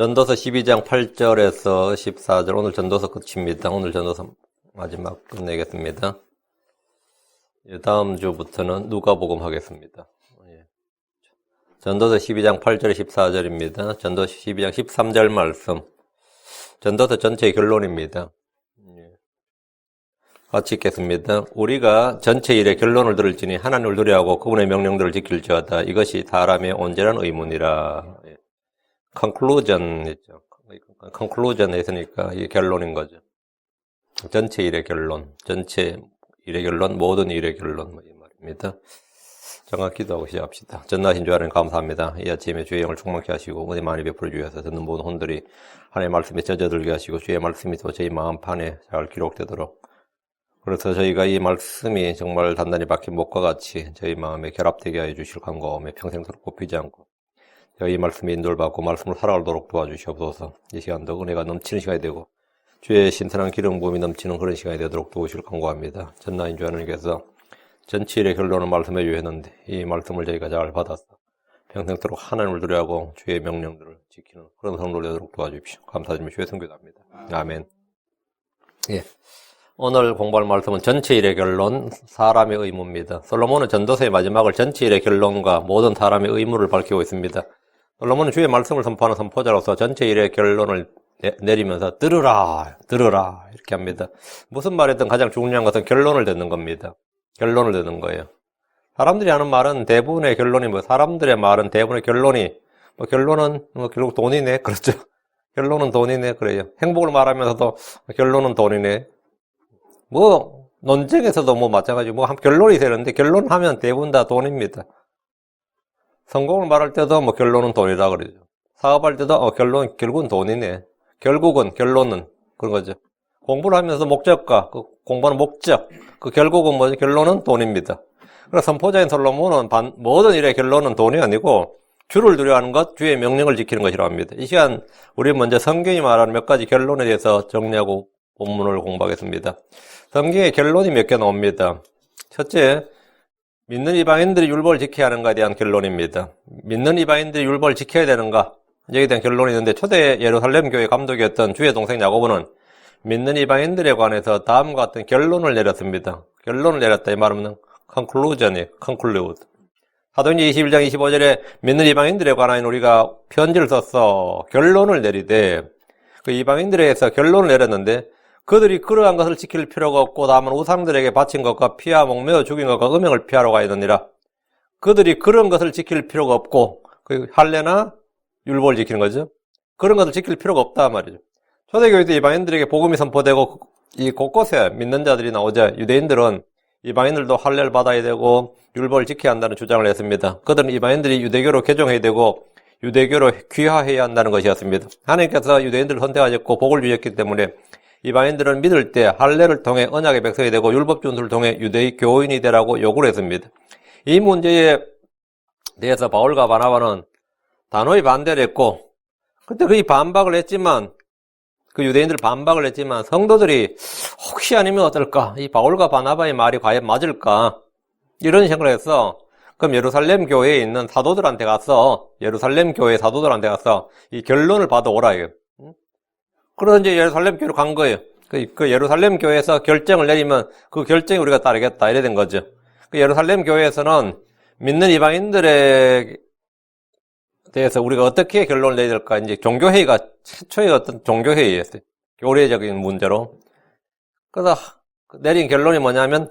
전도서 12장 8절에서 14절, 오늘 전도서 끝입니다. 오늘 전도서 마지막 끝내겠습니다. 다음 주부터는 누가복음 하겠습니다. 전도서 12장 8절 14절입니다. 전도서 12장 13절 말씀, 전도서 전체의 결론입니다. 같이 읽겠습니다. 우리가 전체 일의 결론을 들을지니 하나님을 두려워하고 그분의 명령들을 지킬지어다. 이것이 사람의 온전한 의문이라. conclusion 있죠. conclusion 했으니까 이게 결론인 거죠. 전체 일의 결론, 전체 일의 결론, 모든 일의 결론, 이 말입니다. 정확히 기도하고 시작합시다. 전능하신 주 하나님 감사합니다. 이 아침에 주의 영을 충만케 하시고 은혜 많이 베풀어 주셔서 듣는 모든 혼들이 하나님의 말씀에 젖어들게 하시고 주의 말씀이 또 저희 마음판에 잘 기록되도록, 그래서 저희가 이 말씀이 정말 단단히 박힌 목과 같이 저희 마음에 결합되게 하여 주실 간구하오며 평생토록 굽히지 않고 저희 말씀에 인도를 받고 말씀을 살아가도록 도와주시옵소서. 이 시간도 은혜가 넘치는 시간이 되고 주의 신선한 기름 부음이 넘치는 그런 시간이 되도록 도우실 간구합니다. 전능하신 주 하나님께서 전체 일의 결론을 말씀해 주셨는데 이 말씀을 저희가 잘 받아서 평생토록 하나님을 두려워하고 주의 명령들을 지키는 그런 성도를 되도록 도와주십시오. 감사드리며 주의 성교답니다. 아멘. 예. 오늘 공부할 말씀은 전체 일의 결론, 사람의 의무입니다. 솔로몬은 전도서의 마지막을 전체 일의 결론과 모든 사람의 의무를 밝히고 있습니다. 솔로몬은 주의 말씀을 선포하는 선포자로서 전체 일의 결론을 내리면서 들으라 이렇게 합니다. 무슨 말이든 가장 중요한 것은 결론을 듣는 겁니다. 결론을 듣는 거예요. 사람들이 하는 말은 대부분의 결론이 사람들의 말은 대부분의 결론이 결론은 결국 돈이네, 그렇죠? 결론은 돈이네, 그래요. 행복을 말하면서도 결론은 돈이네. 논쟁에서도 마찬가지고 결론이 되는데 결론하면 대부분 다 돈입니다. 성공을 말할 때도 결론은 돈이라 그러죠. 사업할 때도 결국은 돈이네. 결국은 결론은 그런 거죠. 공부를 하면서 목적과 공부하는 목적, 결국은 뭐죠? 결론은 돈입니다. 그래서 선포자인 솔로몬은 모든 일의 결론은 돈이 아니고 주를 두려워하는 것, 주의 명령을 지키는 것이라고 합니다. 이 시간 우리 먼저 성경이 말하는 몇 가지 결론에 대해서 정리하고 본문을 공부하겠습니다. 성경의 결론이 몇 개 나옵니다. 첫째, 믿는 이방인들이 율법을 지켜야 하는가에 대한 결론입니다. 믿는 이방인들이 율법을 지켜야 되는가? 여기에 대한 결론이 있는데, 초대 예루살렘 교회 감독이었던 주의 동생 야고보는 믿는 이방인들에 관해서 다음과 같은 결론을 내렸습니다. 결론을 내렸다. 이 말은 conclude. 사도행전 21장 25절에 믿는 이방인들에 관한 우리가 편지를 썼어. 결론을 내리되, 그 이방인들에 대해서 결론을 내렸는데, 그들이 그러한 것을 지킬 필요가 없고 다만 우상들에게 바친 것과 피와 목매어 죽인 것과 음행을 피하러 가야되느니라. 그들이 그런 것을 지킬 필요가 없고 할례나 율법을 지키는 거죠. 그런 것을 지킬 필요가 없다 말이죠. 초대교회 때 이방인들에게 복음이 선포되고 이 곳곳에 믿는 자들이 나오자 유대인들은 이방인들도 할례를 받아야 되고 율법을 지켜야 한다는 주장을 했습니다. 그들은 이방인들이 유대교로 개종해야 되고 유대교로 귀화해야 한다는 것이었습니다. 하나님께서 유대인들을 선택하셨고 복을 주셨기 때문에 이방인들은 믿을 때 할례를 통해 언약의 백성이 되고 율법 준수를 통해 유대의 교인이 되라고 요구를 했습니다. 이 문제에 대해서 바울과 바나바는 단호히 반대를 했고, 그때 거의 반박을 했지만, 그 유대인들 반박을 했지만 성도들이 혹시 아니면 어떨까? 이 바울과 바나바의 말이 과연 맞을까? 이런 생각을 해서 그럼 예루살렘 교회에 있는 사도들한테 가서 이 결론을 받아오라 이거예요. 그래서 이제 예루살렘 교회로 간 거예요. 그 예루살렘 교회에서 결정을 내리면 그 결정에 우리가 따르겠다 이래 된 거죠. 그 예루살렘 교회에서는 믿는 이방인들에 대해서 우리가 어떻게 결론을 내야 될까? 이제 종교회의가 최초의 어떤 종교회의였어요. 교리적인 문제로. 그래서 내린 결론이 뭐냐면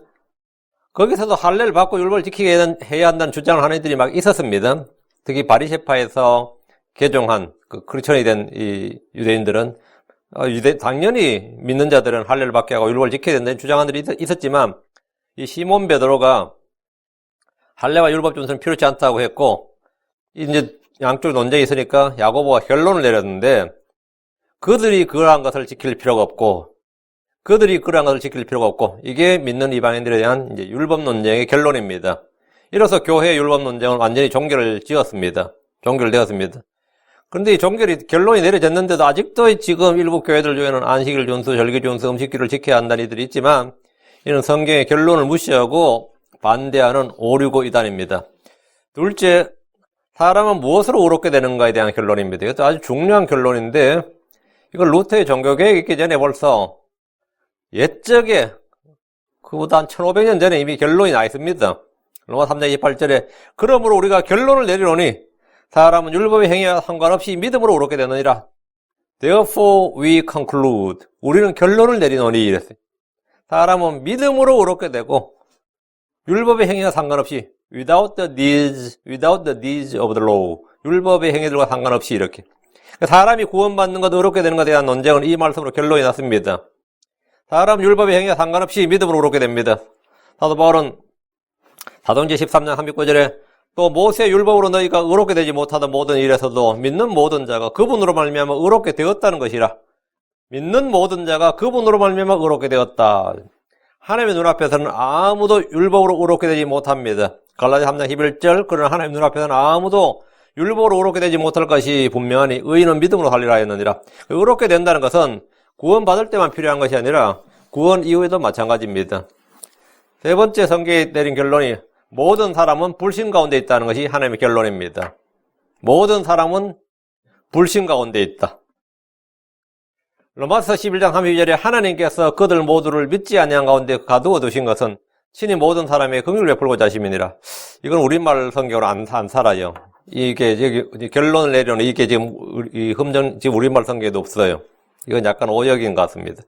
거기서도 할례를 받고 율법을 지키게 해야 한다는 주장을 하는 이들이 막 있었습니다. 특히 바리새파에서 개종한 크리스천이 된 이 유대인들은 당연히 믿는 자들은 할례를 받게 하고 율법을 지켜야 된다는 주장하는 들이 있었지만 이 시몬 베드로가 할례와 율법 준수는 필요치 않다고 했고 이제 양쪽 논쟁이 있으니까 야고보가 결론을 내렸는데 그들이 그러한 것을 지킬 필요가 없고 이게 믿는 이방인들에 대한 이제 율법 논쟁의 결론입니다. 이로써 교회의 율법 논쟁은 완전히 종결되었습니다. 그런데 이 결론이 내려졌는데도 아직도 지금 일부 교회들 중에는 안식일 준수, 절기 준수, 음식기를 지켜야 한다는 이들이 있지만 이는 성경의 결론을 무시하고 반대하는 오류고 이단입니다. 둘째, 사람은 무엇으로 의롭게 되는가에 대한 결론입니다. 이것도 아주 중요한 결론인데 이걸 루터의 종교개혁이 있기 전에 벌써 옛적에 그보다 한 1500년 전에 이미 결론이 나 있습니다. 로마 3장 28절에 그러므로 우리가 결론을 내리노니 사람은 율법의 행위와 상관없이 믿음으로 의롭게 되느니라. Therefore we conclude. 우리는 결론을 내리노니 이랬어요. 사람은 믿음으로 의롭게 되고 율법의 행위와 상관없이 without the deeds of the law. 율법의 행위들과 상관없이 이렇게. 사람이 구원받는 것, 의롭게 되는 것에 대한 논쟁은 이 말씀으로 결론이 났습니다. 사람 율법의 행위와 상관없이 믿음으로 의롭게 됩니다. 사도 바울은 사도행전 13장 39절에 또 모세의 율법으로 너희가 의롭게 되지 못하던 모든 일에서도 믿는 모든 자가 그분으로 말미암아 의롭게 되었다는 것이라. 믿는 모든 자가 그분으로 말미암아 의롭게 되었다. 하나님의 눈앞에서는 아무도 율법으로 의롭게 되지 못합니다. 갈라디아 3장 11절 그러나 하나님 눈앞에서는 아무도 율법으로 의롭게 되지 못할 것이 분명하니 의인은 믿음으로 살리라 했느니라. 의롭게 된다는 것은 구원받을 때만 필요한 것이 아니라 구원 이후에도 마찬가지입니다. 세 번째 성경에 내린 결론이 모든 사람은 불신 가운데 있다는 것이 하나님의 결론입니다. 모든 사람은 불신 가운데 있다. 로마서 11장 32절에 하나님께서 그들 모두를 믿지 아니한 가운데 가두어 두신 것은 친히 모든 사람의 긍휼을 베풀고자 하심이니라. 이건 우리말 성경으로 안 살아요. 이게 여기 결론을 내려는 이게 지금 지금 우리말 성경에도 없어요. 이건 약간 오역인 것 같습니다.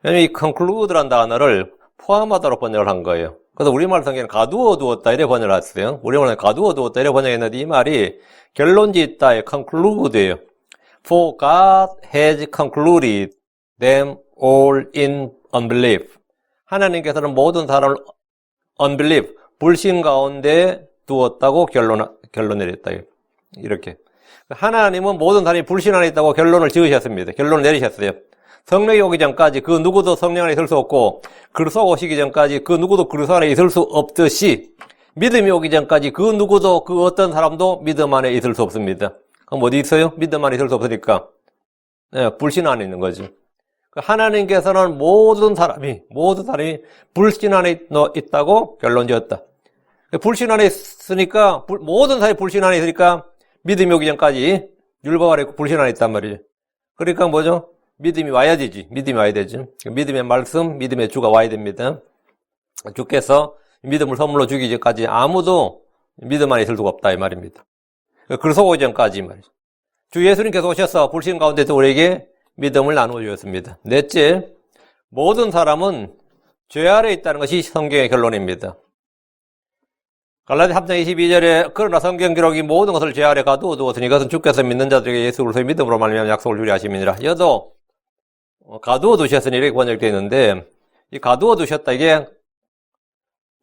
왜냐면 이 conclude란 단어를 포함하도록 번역을 한 거예요. 그래서 우리말 성경에는 가두어 두었다 이래 번역을 했어요. 우리말은 가두어 두었다 이래 번역했는데 이 말이 결론짓다에 conclude예요. For God has concluded them all in unbelief. 하나님께서는 모든 사람을 unbelief, 불신 가운데 두었다고 결론 내렸다. 이렇게. 하나님은 모든 사람이 불신 안에 있다고 결론을 지으셨습니다. 결론을 내리셨어요. 성령이 오기 전까지 그 누구도 성령 안에 있을 수 없고 그리스도가 오시기 전까지 그 누구도 그리스도 안에 있을 수 없듯이 믿음이 오기 전까지 그 누구도 그 어떤 사람도 믿음 안에 있을 수 없습니다. 그럼 어디 있어요? 믿음 안에 있을 수 없으니까 불신 안에 있는 거죠. 하나님께서는 모든 사람이 불신 안에 있다고 결론 지었다. 불신 안에 있으니까 모든 사람이 불신 안에 있으니까 믿음이 오기 전까지 율법 아래 불신 안에 있단 말이죠. 그러니까 뭐죠? 믿음이 와야 되지. 믿음이 와야 되지. 믿음의 말씀, 믿음의 주가 와야 됩니다. 주께서 믿음을 선물로 주기 전까지 아무도 믿음 안에 있을 수가 없다 이 말입니다. 그리스도 오기 전까지 말이죠. 주 예수님께서 오셔서 불신 가운데서 우리에게 믿음을 나누어 주셨습니다. 넷째, 모든 사람은 죄 아래 있다는 것이 성경의 결론입니다. 갈라디아 3장 22절에 그러나 성경 기록이 모든 것을 죄 아래 가두어 두었으니 이것은 주께서 믿는 자들에게 예수 그리스도의 믿음으로 말미암아 약속을 주리 하심이니라. 여도 가두어 두셨으니 이렇게 번역되어 있는데 이 가두어 두셨다 이게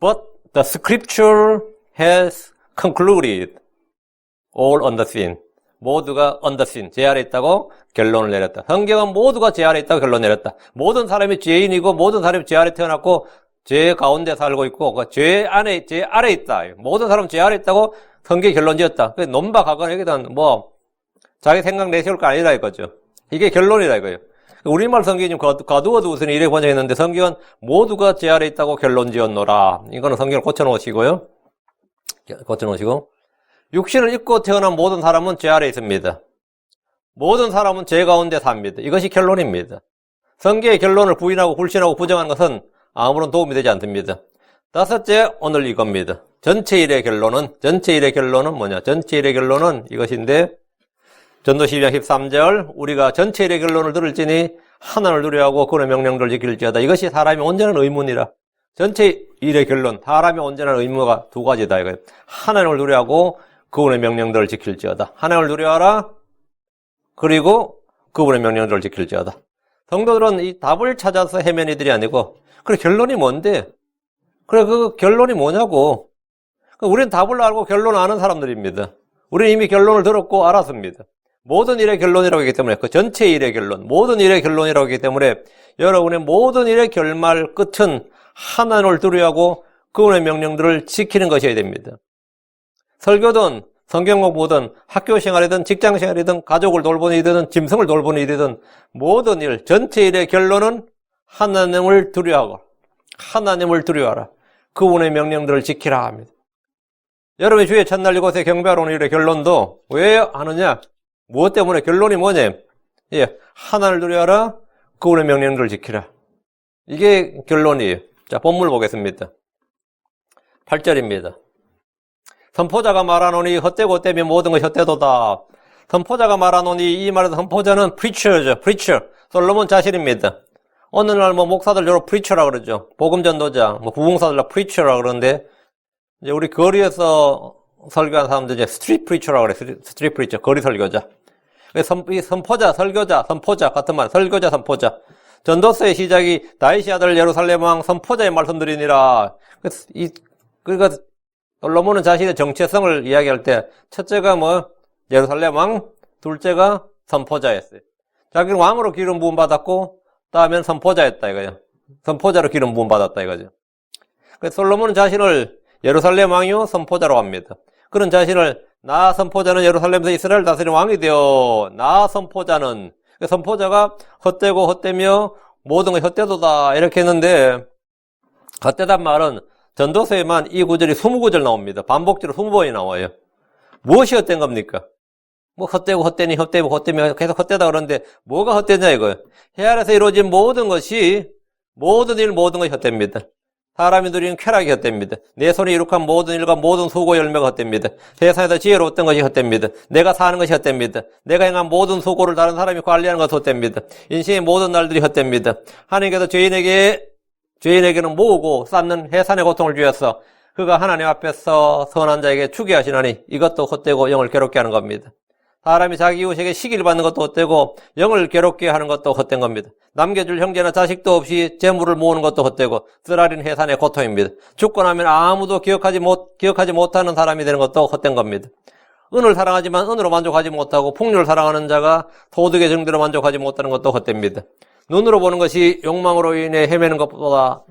But the scripture has concluded all on the sin. 모두가 under sin, 죄 아래 있다고 결론을 내렸다. 성경은 모두가 죄 아래 있다고 결론 내렸다. 모든 사람이 죄인이고 모든 사람이 죄 아래 태어났고 죄 가운데 살고 있고 죄 아래 있다. 모든 사람은 죄 아래 있다고 성경이 결론 지었다. 논박하거나 여기다 자기 생각 내세울 거 아니라 이거죠. 이게 결론이라 이거예요. 우리말 성경이 좀 가두어 두었으니 이렇게 번역했는데 성경은 모두가 죄 아래 있다고 결론 지었노라. 이거는 성경을 고쳐놓으시고요. 고쳐놓으시고 육신을 입고 태어난 모든 사람은 죄 아래 있습니다. 모든 사람은 죄 가운데 삽니다. 이것이 결론입니다. 성경의 결론을 부인하고 불신하고 부정하는 것은 아무런 도움이 되지 않습니다. 다섯째, 오늘 이겁니다. 전체 일의 결론은 뭐냐? 전체 일의 결론은 이것인데 전도 12장 13절 우리가 전체 일의 결론을 들을지니 하나님을 두려워하고 그의 명령들을 지킬지어다. 이것이 사람이 온전한 의무니라. 전체 일의 결론, 사람이 온전한 의무가 두 가지다 이거예요. 하나님을 두려워하고 그분의 명령들을 지킬지어다. 하나님을 두려워하라. 그리고 그분의 명령들을 지킬지어다. 성도들은 이 답을 찾아서 헤매는 이들이 아니고 그래 결론이 뭔데? 그래 그 결론이 뭐냐고. 우리는 답을 알고 결론을 아는 사람들입니다. 우리는 이미 결론을 들었고 알았습니다. 모든 일의 결론이라고 하기 때문에 그 전체 일의 결론, 모든 일의 결론이라고 하기 때문에 여러분의 모든 일의 결말 끝은 하나님을 두려워하고 그분의 명령들을 지키는 것이어야 됩니다. 설교든 성경 공부든 학교 생활이든 직장 생활이든 가족을 돌보는 일이든 짐승을 돌보는 일이든 모든 일, 전체 일의 결론은 하나님을 두려워하고 하나님을 두려워하라. 그분의 명령들을 지키라 합니다. 여러분이 주의 첫날 이곳에 경배하러 오는 일의 결론도 왜 하느냐? 무엇 때문에? 결론이 뭐냐? 예, 하나를 두려워하라, 그분의 명령을 지키라. 이게 결론이에요. 자, 본문 보겠습니다. 8절입니다. 선포자가 말하노니 헛되고 헛되면 모든 것이 헛되도다. 선포자가 말하노니 이 말에서 선포자는 preacher죠. preacher. 솔로몬 자신입니다. 오늘날 목사들 주로 preacher라 그러죠. 복음 전도자, 부흥사들라 preacher라 그러는데, 이제 우리 거리에서 설교한 사람들 이제 street preacher라 그래. street preacher, 거리 설교자. 이 선포자, 설교자, 선포자 같은 말, 설교자, 선포자. 전도서의 시작이 다윗의 아들 예루살렘 왕 선포자의 말씀드리니라. 그러니까 솔로몬은 자신의 정체성을 이야기할 때 첫째가 예루살렘 왕, 둘째가 선포자였어요. 자기는 왕으로 기름 부음 받았고 다음엔 선포자였다 이거죠. 선포자로 기름 부음 받았다 이거죠. 그래서 솔로몬은 자신을 예루살렘 왕이요 선포자로 합니다. 그런 자신을 나 선포자는 예루살렘에서 이스라엘 다스리는 왕이 되어 나 선포자는, 선포자가 헛되고 헛되며 모든 것이 헛되도다 이렇게 했는데, 헛되단 말은 전도서에만 이 구절이 20구절 나옵니다. 반복적으로 20번이 나와요. 무엇이 헛된 겁니까? 헛되고 헛되니 헛되고 헛되며 계속 헛되다 그러는데 뭐가 헛되냐 이거예요. 해 아래서 이루어진 모든 것이, 모든 일 모든 것이 헛됩니다. 사람이 누리는 쾌락이 헛됩니다. 내 손이 이룩한 모든 일과 모든 수고 열매가 헛됩니다. 세상에서 지혜로웠던 것이 헛됩니다. 내가 사는 것이 헛됩니다. 내가 행한 모든 수고를 다른 사람이 관리하는 것이 헛됩니다. 인생의 모든 날들이 헛됩니다. 하나님께서 죄인에게는 모으고 쌓는 해산의 고통을 주셔서 그가 하나님 앞에서 선한 자에게 주게 하시나니 이것도 헛되고 영을 괴롭게 하는 겁니다. 사람이 자기 이웃에게 시기를 받는 것도 헛되고 영을 괴롭게 하는 것도 헛된 겁니다. 남겨줄 형제나 자식도 없이 재물을 모으는 것도 헛되고 쓰라린 해산의 고통입니다. 죽고 나면 아무도 기억하지 못하는 사람이 되는 것도 헛된 겁니다. 은을 사랑하지만 은으로 만족하지 못하고 풍류를 사랑하는 자가 소득의 정도로 만족하지 못하는 것도 헛됩니다. 눈으로 보는 것이 욕망으로 인해 헤매는 것보다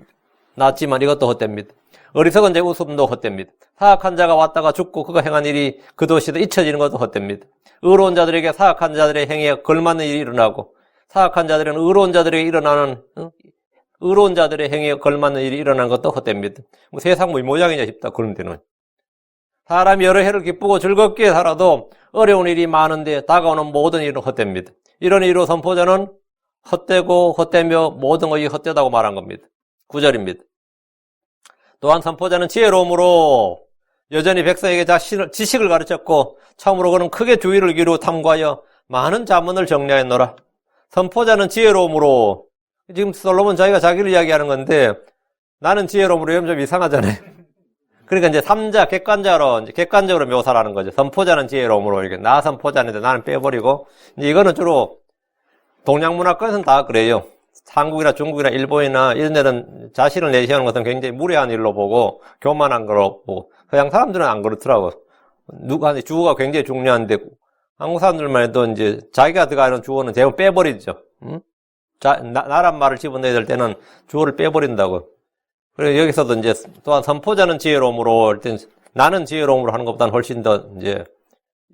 낫지만 이것도 헛됩니다. 어리석은 자의 웃음도 헛됩니다. 사악한 자가 왔다가 죽고 그가 행한 일이 그 도시에도 잊혀지는 것도 헛됩니다. 의로운 자들에게 사악한 자들의 행위에 걸맞는 일이 일어나고 사악한 자들에게는 의로운 자들의 행위에 걸맞는 일이 일어나는 것도 헛됩니다. 세상 이 모양이냐 싶다 그런 데는. 사람이 여러 해를 기쁘고 즐겁게 살아도 어려운 일이 많은데 다가오는 모든 일은 헛됩니다. 이런 이유로 선포자는 헛되고 헛되며 모든 것이 헛되다고 말한 겁니다. 9절입니다. 또한 선포자는 지혜로움으로 여전히 백성에게 지식을 가르쳤고 참으로 그는 크게 주의를 기울이고 탐구하여 많은 자문을 정리하였노라. 선포자는 지혜로움으로, 지금 솔로몬 자기를 이야기하는 건데 나는 지혜로움으로 이러면 좀 이상하잖아요. 그러니까 이제 3자 객관적으로 묘사를 하는 거죠. 선포자는 지혜로움으로, 이렇게 나 선포자인데 나는 빼버리고, 이제 이거는 주로 동양문화권에서는 다 그래요. 한국이나 중국이나 일본이나 이런 데는 자신을 내세우는 것은 굉장히 무례한 일로 보고 교만한 거로 보고, 서양 사람들은 안 그렇더라고. 주어가 굉장히 중요한데 한국 사람들만 해도 이제 자기가 들어가는 주어는 대부분 빼버리죠. 나란 말을 집어넣어야 될 때는 주어를 빼버린다고. 그래서 여기서도 이제 또한 선포자는 지혜로움으로 할 땐 나는 지혜로움으로 하는 것보다는 훨씬 더 이제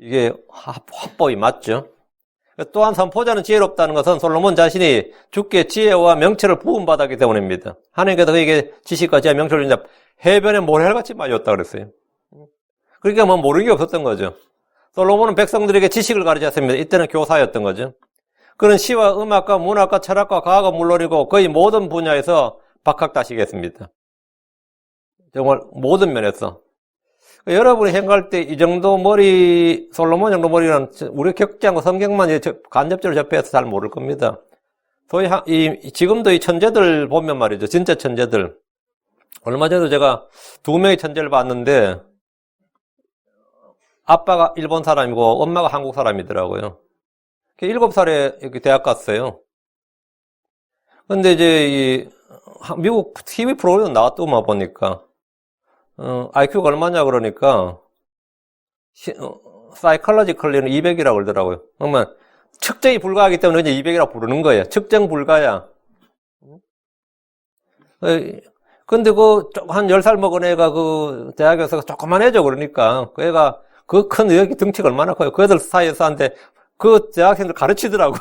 이게 화법이 맞죠. 또한 선포자는 지혜롭다는 것은 솔로몬 자신이 주께 지혜와 명철을 부음받았기 때문입니다. 하나님께서 그에게 지식과 지혜와 명철을 준다. 해변에 모래알같이 많이 줬다 그랬어요. 그러니까 모르는 게 없었던 거죠. 솔로몬은 백성들에게 지식을 가르쳤습니다. 이때는 교사였던 거죠. 그는 시와 음악과 문학과 철학과 과학은 물론이고 거의 모든 분야에서 박학다식했습니다. 정말 모든 면에서. 여러분이 생각할 때 이 정도 머리, 솔로몬 정도 머리는 우리 겪지 않고 성경만 간접적으로 접해서 잘 모를 겁니다. 소위 지금도 이 천재들 보면 말이죠. 진짜 천재들. 얼마 전에도 제가 2명의 천재를 봤는데 아빠가 일본 사람이고 엄마가 한국 사람이더라고요. 7살에 이렇게 대학 갔어요. 근데 이제 미국 TV 프로그램 나왔더만 보니까 IQ가 얼마냐 그러니까 사이컬러지컬리는 200이라고 그러더라고요. 그러면 측정이 불가하기 때문에 이제 200이라고 부르는 거예요. 측정 불가야. 근데 한 10살 먹은 애가 대학에서 조그만해져 그러니까 그 애가 그 큰 여기 등치가 얼마나 커요. 그 애들 사이에서 한데 그 대학생들 가르치더라고.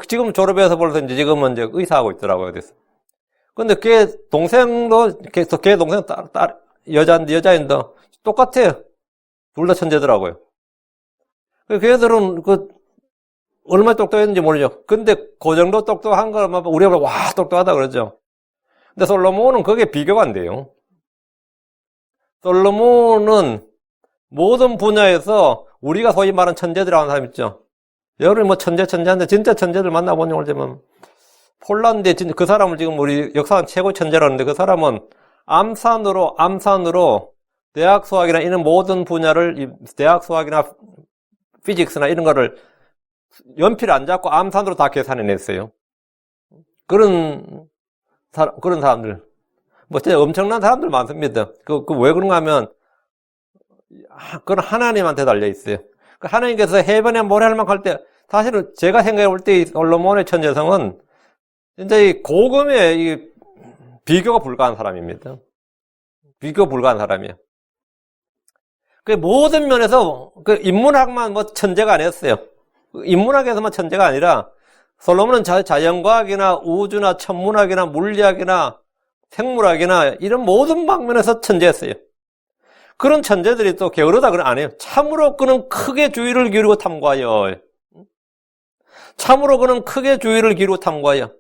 지금 졸업해서 벌써 지금은 이제 의사하고 있더라고요. 그래서. 근데 걔 동생도, 걔 동생 여자인데 똑같아요. 둘 다 천재더라고요. 걔들은 얼마나 똑똑했는지 모르죠. 근데 그 정도 똑똑한 거만 우리가 와, 똑똑하다 그러죠. 근데 솔로몬은 그게 비교가 안 돼요. 솔로몬은 모든 분야에서 우리가 소위 말하는 천재들이라는 사람 있죠. 여러분이 뭐 천재한데 진짜 천재들 만나보니 오지만 폴란드에 진짜 그 사람을 지금 우리 역사상 최고 천재라는데 그 사람은 암산으로 대학 수학이나 이런 모든 분야를 대학 수학이나 피직스나 이런 거를 연필 안 잡고 암산으로 다 계산해냈어요. 그런 사람들. 뭐, 진짜 엄청난 사람들 많습니다. 왜 그런가 하면, 그건 하나님한테 달려있어요. 하나님께서 해변에 모래알만 갈 때, 사실은 제가 생각해 볼 때 이 솔로몬의 천재성은 진짜 이 고금의 비교가 불가한 사람입니다. 비교 불가한 사람이에요. 그 모든 면에서 그 인문학만 뭐 천재가 아니었어요. 인문학에서만 천재가 아니라 솔로몬은 자연과학이나 우주나 천문학이나 물리학이나 생물학이나 이런 모든 방면에서 천재였어요. 그런 천재들이 또 게으르다 그런 안 해요. 참으로 그는 크게 주의를 기울이고 탐구하여. 참으로 그는 크게 주의를 기울이고 탐구하여.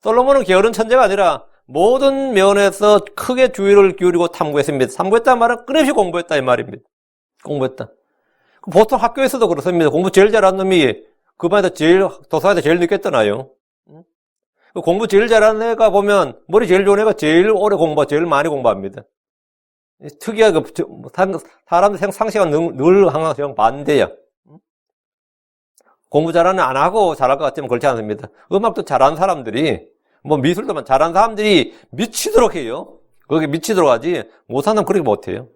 솔로몬은 게으른 천재가 아니라 모든 면에서 크게 주의를 기울이고 탐구했습니다. 탐구했다는 말은 끊임없이 공부했다 이 말입니다. 공부했다. 보통 학교에서도 그렇습니다. 공부 제일 잘하는 놈이 그 반에서 도서관에서 제일 늦게 떠나요. 공부 제일 잘하는 애가 보면 머리 제일 좋은 애가 제일 오래 제일 많이 공부합니다. 특이하게 사람들 상식은 늘 항상 반대야. 공부 잘하는 안 하고 잘할 것 같지만 그렇지 않습니다. 음악도 잘하는 사람들이 뭐 미술도 잘하는 사람들이 미치도록 해요. 거기 미치도록 하지 못하는 사람 그렇게 못해요.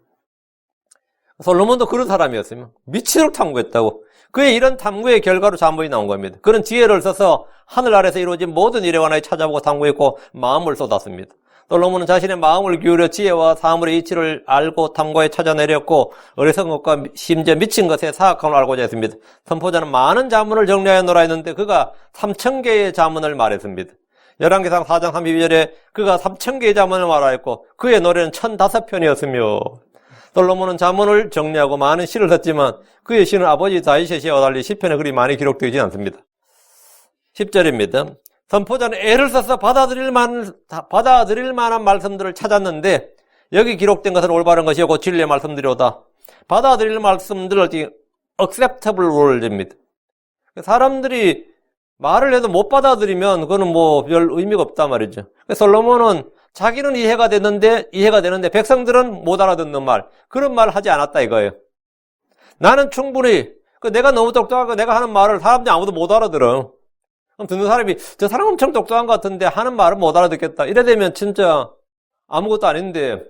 솔로몬도 그런 사람이었으면 미치도록 탐구했다고. 그의 이런 탐구의 결과로 잠언이 나온 겁니다. 그는 지혜를 써서 하늘 아래서 이루어진 모든 일에 관하여 찾아보고 탐구했고 마음을 쏟았습니다. 솔로몬은 자신의 마음을 기울여 지혜와 사물의 이치를 알고 탐구해 찾아내렸고 어리석은 것과 심지어 미친 것의 사악함을 알고자 했습니다. 선포자는 많은 자문을 정리하였노라 했는데 그가 3,000개의 자문을 말했습니다. 열왕기상 4장 32절에 그가 3,000개의 자문을 말하였고 그의 노래는 1,005편이었으며 솔로몬은 자문을 정리하고 많은 시를 썼지만 그의 시는 아버지 다윗의 시와 달리 시편에 그리 많이 기록되지 않습니다. 10절입니다. 선포자는 애를 써서 받아들일 만한 말씀들을 찾았는데 여기 기록된 것은 올바른 것이고 진리의 말씀들이오다. 받아들일 말씀들을 acceptable word입니다. 사람들이 말을 해도 못 받아들이면 그거는 뭐 별 의미가 없단 말이죠. 솔로몬은 자기는 이해가 되는데 백성들은 못 알아듣는 말, 그런 말을 하지 않았다 이거예요. 나는 충분히 내가 너무 똑똑하고 내가 하는 말을 사람들이 아무도 못 알아들어. 그럼 듣는 사람이 저 사람 엄청 똑똑한 것 같은데 하는 말은 못 알아듣겠다. 이래 되면 진짜 아무것도 아닌데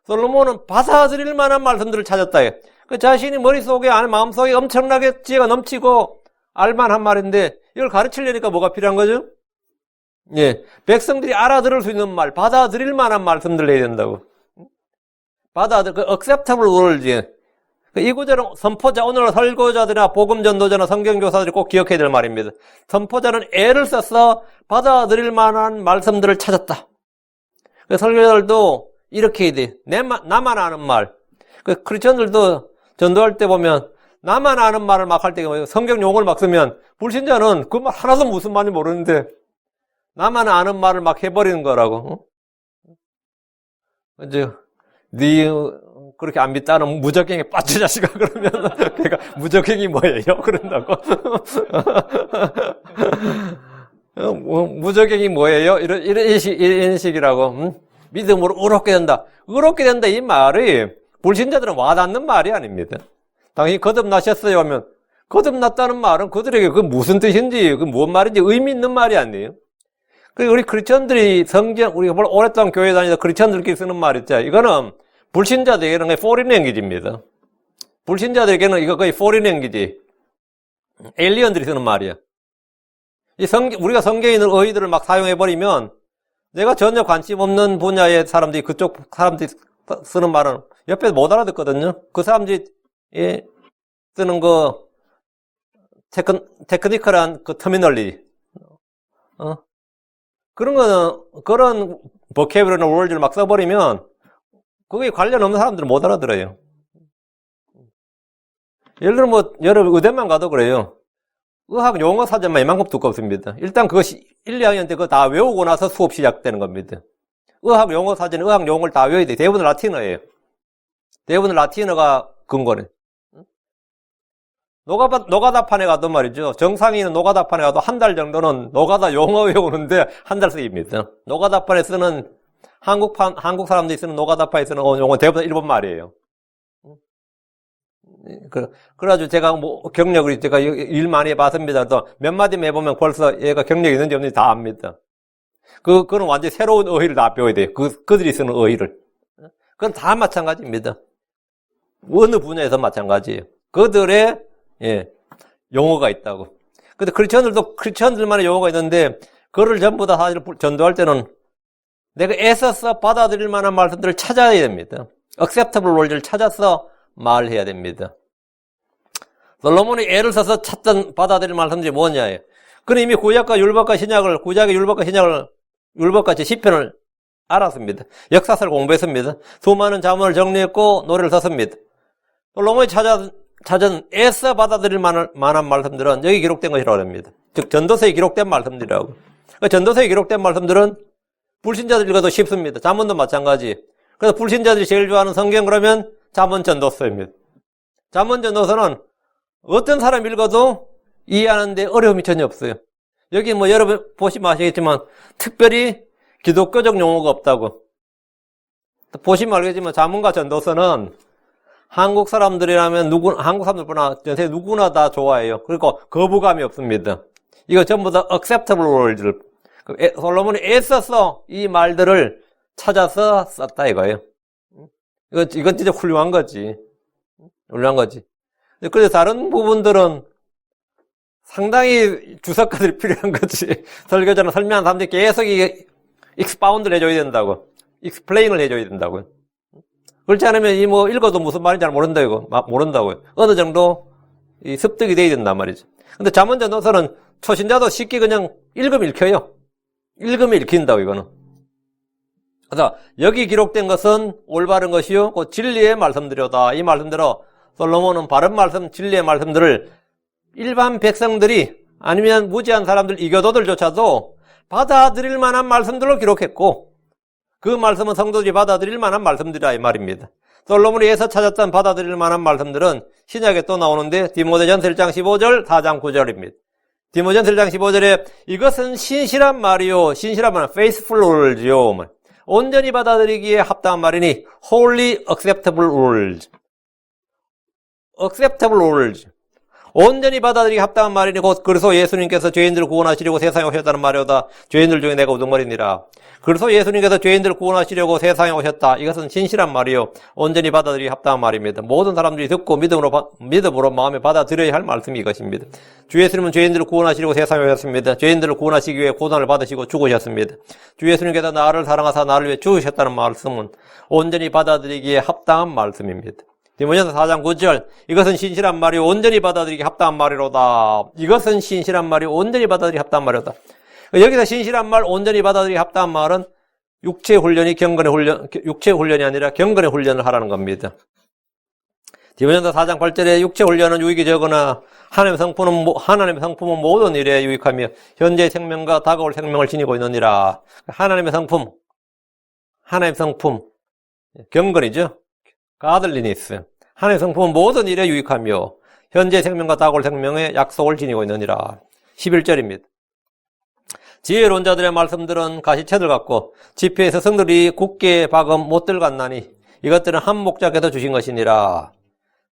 솔로몬은 받아들일 만한 말씀들을 찾았다. 그 자신이 머릿속에 마음속에 엄청나게 지혜가 넘치고 알만한 말인데 이걸 가르치려니까 뭐가 필요한 거죠? 예, 백성들이 알아들을 수 있는 말, 받아들일 만한 말씀들을 해야 된다고. acceptable word. 이 구절은 선포자, 오늘 설교자들이나 복음 전도자나 성경 교사들이 꼭 기억해야 될 말입니다. 선포자는 애를 써서 받아들일 만한 말씀들을 찾았다. 설교자들도 이렇게 해야 돼. 나만 아는 말. 크리스천들도 전도할 때 보면 나만 아는 말을 막 할 때 성경 용어를 막 쓰면 불신자는 그 말 하나도 무슨 말인지 모르는데 나만 아는 말을 막 해버리는 거라고. 이제 그렇게 안 믿다는 무적행위 빠져 자식아 그러면 그러니까 무적행위 뭐예요? 그런다고. 무적행위 뭐예요? 이런 식이라고. 믿음으로 의롭게 된다. 의롭게 된다 이 말이 불신자들은 와닿는 말이 아닙니다. 당연히 거듭나셨어요 하면 거듭났다는 말은 그들에게 그 무슨 뜻인지 그 무슨 말인지 의미 있는 말이 아니에요. 그리고 우리 크리스천들이 우리가 오랫동안 교회 다니다 크리스천들끼리 쓰는 말 있죠. 이거는 불신자들에게는 foreign language입니다. 불신자들에게는 이거 거의 foreign language. 에일리언들이 쓰는 말이야. 우리가 성경에 있는 어휘들을 막 사용해버리면 내가 전혀 관심 없는 분야의 사람들이 그쪽 사람들이 쓰는 말은 옆에서 못 알아듣거든요. 그 사람들이 쓰는 테크니컬한 그 터미널리. 그런 거는, 그런 버케이블러나 월드를 막 써버리면, 그게 관련 없는 사람들은 못 알아들어요. 예를 들어 뭐, 여러분 의대만 가도 그래요. 의학 용어 사전만 이만큼 두껍습니다. 일단 그것이 1, 2학년 때 그거 다 외우고 나서 수업 시작되는 겁니다. 의학 용어 사전, 의학 용어를 다 외워야 돼. 대부분 라틴어예요. 대부분 라틴어가 근거네. 노가다판에 가도 말이죠. 정상인은 노가다판에 가도 한 달 정도는 노가다 용어 외우는데 한 달 쓰입니다. 노가다판에 쓰는 한국 사람들이 쓰는 노가다판에 쓰는 용어 대부분 일본 말이에요. 그래가지고 제가 뭐 경력을 제가 일 많이 해봤습니다. 또 몇 마디만 해보면 벌써 얘가 경력이 있는지 없는지 다 압니다. 그건 완전히 새로운 어휘를 다 배워야 돼요. 그들이 쓰는 어휘를. 그건 다 마찬가지입니다. 어느 분야에서 마찬가지예요. 그들의 용어가 있다고. 근데 크리스천들만의 용어가 있는데 그걸 전부 다 사실 전도할 때는 내가 애써서 받아들일 만한 말씀들을 찾아야 됩니다. acceptable word를 찾아서 말해야 됩니다. 솔로몬이 애를 써서 찾던 받아들일 말씀들이 뭐냐예요. 그는 이미 구약과 율법과 신약을 구약의 율법과 신약을 율법과 제 시편을 알았습니다. 역사서를 공부했습니다. 수많은 자문을 정리했고 노래를 썼습니다. 솔로몬이 찾은 애써 받아들일 만한 말씀들은 여기 기록된 것이라고 합니다. 즉 전도서에 기록된 말씀들이라고. 전도서에 기록된 말씀들은 불신자들 읽어도 쉽습니다. 자문도 마찬가지. 그래서 불신자들이 제일 좋아하는 성경 그러면 자문 전도서입니다. 자문 전도서는 어떤 사람 읽어도 이해하는데 어려움이 전혀 없어요. 여기 뭐 여러분 보시면 아시겠지만 특별히 기독교적 용어가 없다고. 보시면 알겠지만 자문과 전도서는 한국 사람들이라면 한국 사람들보다 전세 누구나 다 좋아해요. 그리고 거부감이 없습니다. 이거 전부 다 acceptable word를 솔로몬이 애써서 이 말들을 찾아서 썼다 이거예요. 이건 진짜 훌륭한 거지. 훌륭한 거지. 그래서 다른 부분들은 상당히 주석가들이 필요한 거지. 설교자나 설명하는 사람들이 계속 expound를 해줘야 된다고. explain을 해줘야 된다고. 그렇지 않으면 읽어도 무슨 말인지 잘 모른다고요. 어느 정도 습득이 돼야 된단 말이죠. 근데 자문전도서는 초신자도 쉽게 그냥 읽으면 읽혀요. 읽으면 읽힌다고, 이거는. 그래서 여기 기록된 것은 올바른 것이요. 그 진리의 말씀들이다. 이 말씀대로 솔로몬은 바른 말씀, 진리의 말씀들을 일반 백성들이 아니면 무지한 사람들, 이교도들조차도 받아들일 만한 말씀들로 기록했고 그 말씀은 성도들이 받아들일 만한 말씀들이라 이 말입니다. 솔로몬이 애써 찾았던 받아들일 만한 말씀들은 신약에 또 나오는데 디모데전서 1장 15절, 4장 9절입니다. 디모데전서 1장 15절에 이것은 신실한 말이요. 신실한 말은 faithful words요. 온전히 받아들이기에 합당한 말이니 wholly acceptable words. acceptable words. 온전히 받아들이기 합당한 말이니 곧 그래서 예수님께서 죄인들을 구원하시려고 세상에 오셨다는 말이오다. 죄인들 중에 내가 우두머리니라. 그래서 예수님께서 죄인들을 구원하시려고 세상에 오셨다. 이것은 진실한 말이요. 온전히 받아들이기 합당한 말입니다. 모든 사람들이 듣고 믿음으로 마음에 받아들여야 할 말씀이 이것입니다. 주 예수님은 죄인들을 구원하시려고 세상에 오셨습니다. 죄인들을 구원하시기 위해 고난을 받으시고 죽으셨습니다. 주 예수님께서 나를 사랑하사 나를 위해 죽으셨다는 말씀은 온전히 받아들이기에 합당한 말씀입니다. 디모데전서 4장 9절 이것은 신실한 말이 온전히 받아들이기 합당한 말이로다. 이것은 신실한 말이 온전히 받아들이기 합당한 말이로다. 여기서 신실한 말, 온전히 받아들이기 합당한 말은 육체 훈련이 육체 훈련이 아니라 경건의 훈련을 하라는 겁니다. 디모데전서 4장 8절에 육체 훈련은 유익이 적으나 하나님의 성품은 모든 일에 유익하며 현재의 생명과 다가올 생명을 지니고 있느니라. 하나님의 성품 경건이죠. 가들리니스. 하나님의 성품은 모든 일에 유익하며 현재 생명과 다가올 생명의 약속을 지니고 있느니라. 11절입니다. 지혜로운 자들의 말씀들은 가시채들 같고 지폐에서 성들이 굳게 박음 못 들어갔나니 이것들은 한 목자께서 주신 것이니라.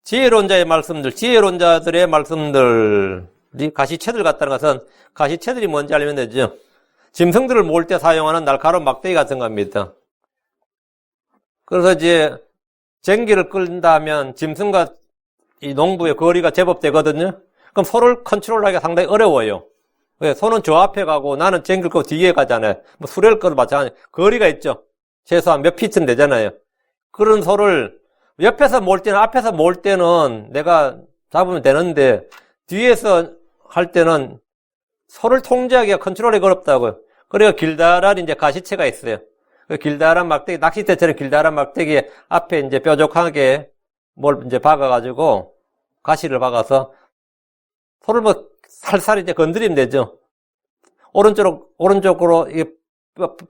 지혜로운 자의 말씀들, 지혜로운 자들의 말씀들이 가시채들 같다는 것은 가시채들이 뭔지 알면 되죠. 짐승들을 모을 때 사용하는 날카로운 막대기 같은 겁니다. 그래서 이제 쟁기를 끌다면 짐승과 이 농부의 거리가 제법 되거든요. 그럼 소를 컨트롤하기가 상당히 어려워요. 왜? 소는 저 앞에 가고 나는 쟁기를 끌고 뒤에 가잖아요. 뭐 수레를 끌어도 마찬가지. 거리가 있죠. 최소한 몇 피트는 되잖아요. 그런 소를 옆에서 몰 때는, 앞에서 몰 때는 내가 잡으면 되는데 뒤에서 할 때는 소를 통제하기가 컨트롤이 어렵다고요. 그리고 길다란 이제 가시채가 있어요. 그 길다란 막대기, 낚싯대처럼 길다란 막대기 앞에 이제 뾰족하게 뭘 이제 박아가지고 가시를 박아서 소를 뭐 살살 이제 건드리면 되죠. 오른쪽으로 이게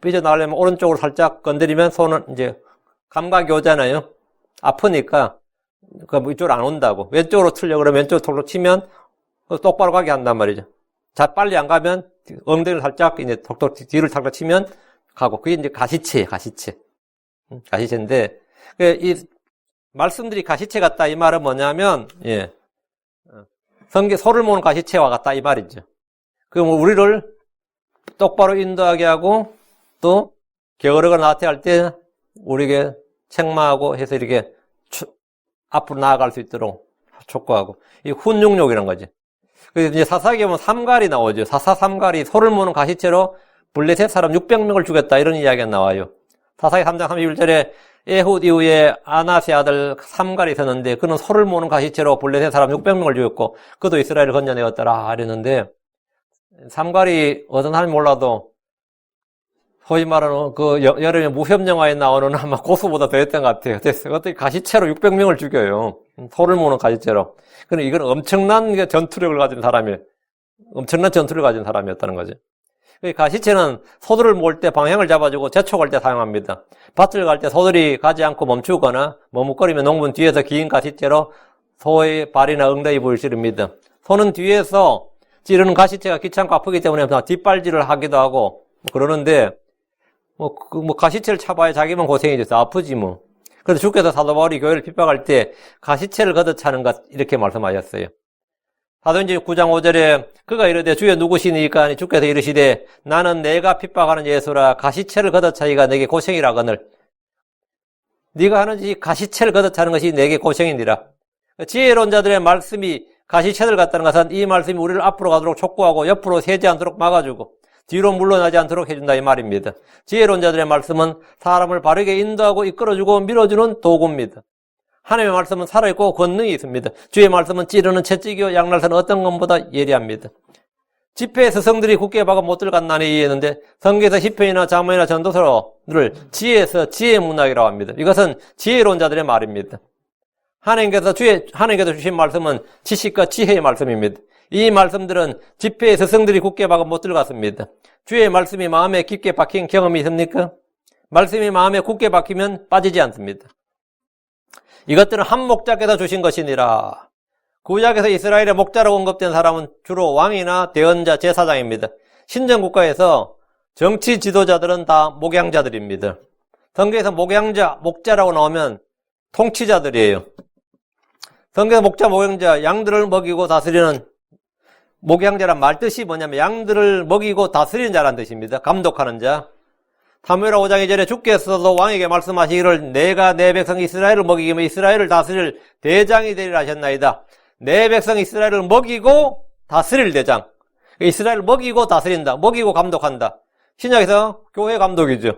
삐져나가려면 오른쪽으로 살짝 건드리면 손은 이제 감각이 오잖아요. 아프니까 그 이쪽으로 안 온다고. 왼쪽으로 틀려 그러면 왼쪽으로 치면 똑바로 가게 한단 말이죠. 자, 빨리 안 가면 엉덩이를 살짝 이제 톡톡 뒤를 살짝 치면 가고. 그게 이제 가시채. 가시채인데 이 말씀들이 가시채 같다 이 말은 뭐냐면 소를 모는 가시채와 같다 이 말이죠. 그럼 우리를 똑바로 인도하게 하고 또 게으르거나 나태할 때 우리에게 책망하고 해서 이렇게 앞으로 나아갈 수 있도록 촉구하고 이 훈육욕이라는 거지. 그래서 이제 사사기에 보면 삼갈이 나오죠. 사사삼갈이 소를 모는 가시채로 블레셋 사람 600명을 죽였다 이런 이야기가 나와요. 사사기 3장 31절에 에훗 이후에 아나스의 아들 삼갈이 있었는데 그는 소를 모는 가시채로 블레셋 사람 600명을 죽였고 그도 이스라엘을 건져내었더라 이랬는데 삼갈이 어떤 사람이 몰라도 소위 말하는 그 여름에 무협 영화에 나오는 아마 고수보다 더 했던 것 같아요. 어떻게 가시채로 600명을 죽여요. 소를 모는 가시채로. 그럼 이건 엄청난 전투력을 가진 사람이에요. 엄청난 전투를 가진 사람이었다는 거죠. 가시채는 소들을 모을 때 방향을 잡아주고 재촉할 때 사용합니다. 밭을 갈 때 소들이 가지 않고 멈추거나 머뭇거리면 농부는 뒤에서 긴 가시채로 소의 발이나 엉덩이 부위를 찌릅니다. 소는 뒤에서 찌르는 가시채가 귀찮고 아프기 때문에 뒷발질을 하기도 하고 그러는데 가시채를 차봐야 자기만 고생이 돼서 아프지 뭐. 그래서 주께서 사도 바울이 교회를 핍박할 때 가시채를 걷어차는 것 이렇게 말씀하셨어요. 사도행전 9장 5절에 그가 이르되 주여 누구시니까 하니 주께서 이르시되 나는 내가 핍박하는 예수라 가시채를 걷어차기가 내게 고생이라거늘. 네가 하는 짓이 가시채를 걷어차는 것이 내게 고생이니라. 지혜로운 자들의 말씀이 가시채를 갖다는 것은 이 말씀이 우리를 앞으로 가도록 촉구하고 옆으로 세지 않도록 막아주고 뒤로 물러나지 않도록 해준다 이 말입니다. 지혜로운 자들의 말씀은 사람을 바르게 인도하고 이끌어주고 밀어주는 도구입니다. 하나님의 말씀은 살아있고 권능이 있습니다. 주의 말씀은 찌르는 채찍이요 양날선 어떤 것보다 예리합니다. 집회에서 성들이 굳게 박아 못 들어간다는 얘기했는데 성경에서 시편이나 잠언이나 전도서를 지혜에서 지혜의 문학이라고 합니다. 이것은 지혜로운 자들의 말입니다. 하나님께서 주신 말씀은 지식과 지혜의 말씀입니다. 이 말씀들은 집회에서 성들이 굳게 박아 못 들어갔습니다. 주의 말씀이 마음에 깊게 박힌 경험이 있습니까? 말씀이 마음에 굳게 박히면 빠지지 않습니다. 이것들은 한 목자께서 주신 것이니라. 구약에서 이스라엘의 목자라고 언급된 사람은 주로 왕이나 대언자, 제사장입니다. 신정국가에서 정치 지도자들은 다 목양자들입니다. 성경에서 목자라고 나오면 통치자들이에요. 성경에서 목자, 목양자, 양들을 먹이고 다스리는 목양자란 말 뜻이 뭐냐면 양들을 먹이고 다스리는 자란 뜻입니다. 감독하는 자. 사무엘하 5장 2절에 주께서도 왕에게 말씀하시기를 내가 내 백성 이스라엘을 먹이기면 이스라엘을 다스릴 대장이 되리라 하셨나이다. 내 백성 이스라엘을 먹이고 다스릴 대장. 이스라엘을 먹이고 다스린다. 먹이고 감독한다. 신약에서 교회 감독이죠.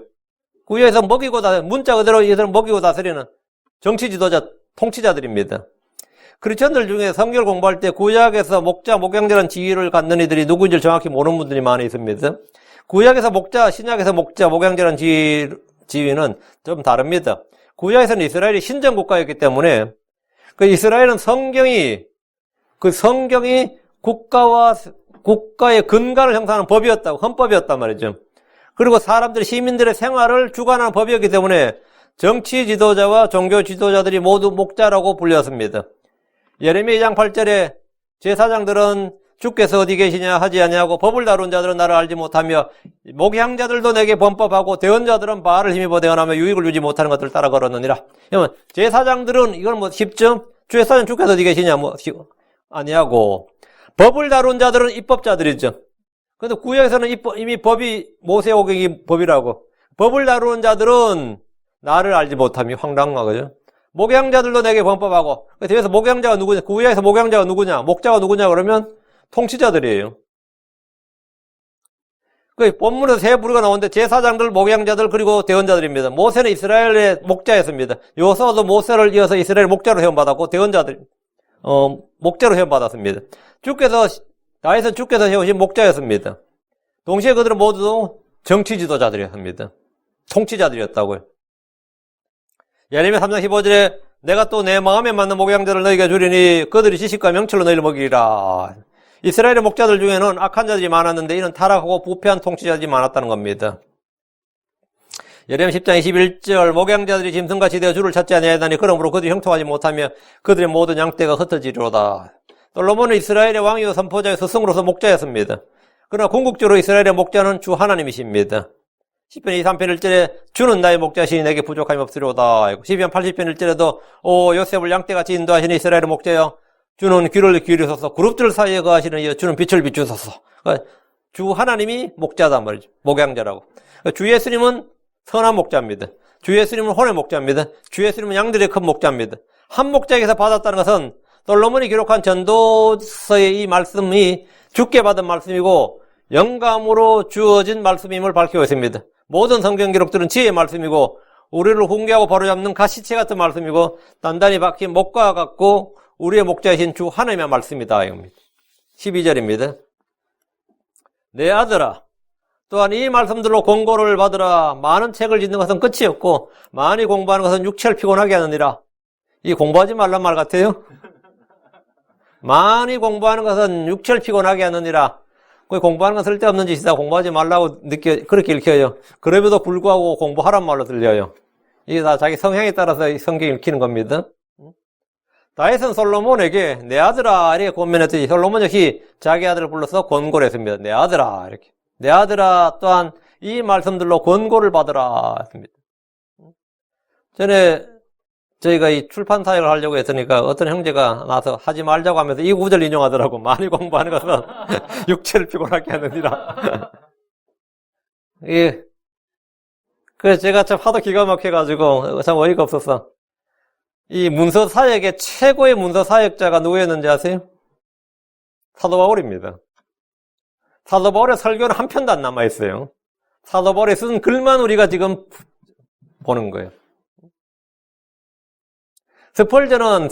구약에서 먹이고 문자 그대로 이들을 먹이고 다스리는 정치 지도자, 통치자들입니다. 크리스천들 중에 성경을 공부할 때 구약에서 목자, 목양자라는 지위를 갖는 이들이 누구인지 정확히 모르는 분들이 많이 있습니다. 구약에서 목자, 신약에서 목자, 목양자라는 지위는 좀 다릅니다. 구약에서는 이스라엘이 신정국가였기 때문에 그 이스라엘은 성경이 국가의 근간을 형성하는 법이었다고, 헌법이었단 말이죠. 그리고 시민들의 생활을 주관하는 법이었기 때문에 정치 지도자와 종교 지도자들이 모두 목자라고 불렸습니다. 예레미야 2장 8절에 제사장들은 주께서 어디 계시냐 하지 아니하고 법을 다룬 자들은 나를 알지 못하며 목양자들도 내게 범법하고 대언자들은 바알을 힘입어 대언하며 유익을 주지 못하는 것들을 따라 걸었느니라. 그러면 제사장들은 이건 뭐 쉽죠? 제사장 주께서 어디 계시냐 아니하고 법을 다룬 자들은 입법자들이죠. 그런데 구약에서는 이미 법이 모세오경이 법이라고. 법을 다루는 자들은 나를 알지 못하며 황당하거든요. 목양자들도 내게 범법하고. 그래서 목양자가 누구냐? 구약에서 목양자가 누구냐? 목자가 누구냐? 그러면 통치자들이에요. 그 본문에서 세 부류가 나오는데 제사장들, 목양자들 그리고 대언자들입니다. 모세는 이스라엘의 목자였습니다. 여호수아도 모세를 이어서 이스라엘 목자로 세움받았고 목자로 세움받았습니다. 다윗은 주께서 세우신 목자였습니다. 동시에 그들은 모두 정치 지도자들이었습니다. 통치자들이었다고요. 예레미야 3장 15절에 내가 또 내 마음에 맞는 목양자를 너희에게 주리니 그들이 지식과 명철로 너희를 먹이리라. 이스라엘의 목자들 중에는 악한 자들이 많았는데 이는 타락하고 부패한 통치자들이 많았다는 겁니다. 예레미야 10장 21절 목양자들이 짐승같이 되어 주를 찾지 아니하다니 그러므로 그들이 형통하지 못하며 그들의 모든 양떼가 흩어지리로다. 솔로몬은 이스라엘의 왕이요 선포자요 스승으로서 목자였습니다. 그러나 궁극적으로 이스라엘의 목자는 주 하나님이십니다. 10편 23편 1절에 주는 나의 목자시니 내게 부족함이 없으리로다. 12편 80편 1절에도 오 요셉을 양떼같이 인도하시니 이스라엘의 목자여 주는 귀를 기울이소서 그룹들 사이에 거하시는 이여 주는 빛을 비추소서. 그러니까 주 하나님이 목자다 말이죠. 목양자라고. 그러니까 주 예수님은 선한 목자입니다. 주 예수님은 혼의 목자입니다. 주 예수님은 양들의 큰 목자입니다. 한 목자에게서 받았다는 것은 솔로몬이 기록한 전도서의 이 말씀이 주께 받은 말씀이고 영감으로 주어진 말씀임을 밝히고 있습니다. 모든 성경 기록들은 지혜의 말씀이고 우리를 훈계하고 바로잡는 가시체 같은 말씀이고 단단히 박힌 목과 같고 우리의 목자이신 주 하나님의 말씀이다. 12절입니다. 내 아들아 또한 이 말씀들로 권고를 받으라. 많은 책을 짓는 것은 끝이 없고 많이 공부하는 것은 육체를 피곤하게 하느니라. 이 공부하지 말란 말 같아요. 많이 공부하는 것은 육체를 피곤하게 하느니라. 공부하는 건 쓸데없는 짓이다. 공부하지 말라고 그렇게 읽혀요. 그럼에도 불구하고 공부하란 말로 들려요. 이게 다 자기 성향에 따라서 이 성경이 읽히는 겁니다. 다윗은 솔로몬에게 내 아들아 이렇게 권면했더니 솔로몬 역시 자기 아들을 불러서 권고를 했습니다. 내 아들아 이렇게. 내 아들아 또한 이 말씀들로 권고를 받으라 했습니다. 전에 저희가 이 출판 사역을 하려고 했으니까 어떤 형제가 나와서 하지 말자고 하면서 이 구절 인용하더라고. 많이 공부하는 것은 육체를 피곤하게 하느니라. 예. 그래서 제가 참 하도 기가 막혀가지고 참 어이가 없었어. 이 문서 사역의 최고의 문서 사역자가 누구였는지 아세요? 사도 바울입니다. 사도 바울의 설교는 한 편도 안 남아있어요. 사도 바울이 쓴 글만 우리가 지금 보는 거예요. 스펄전은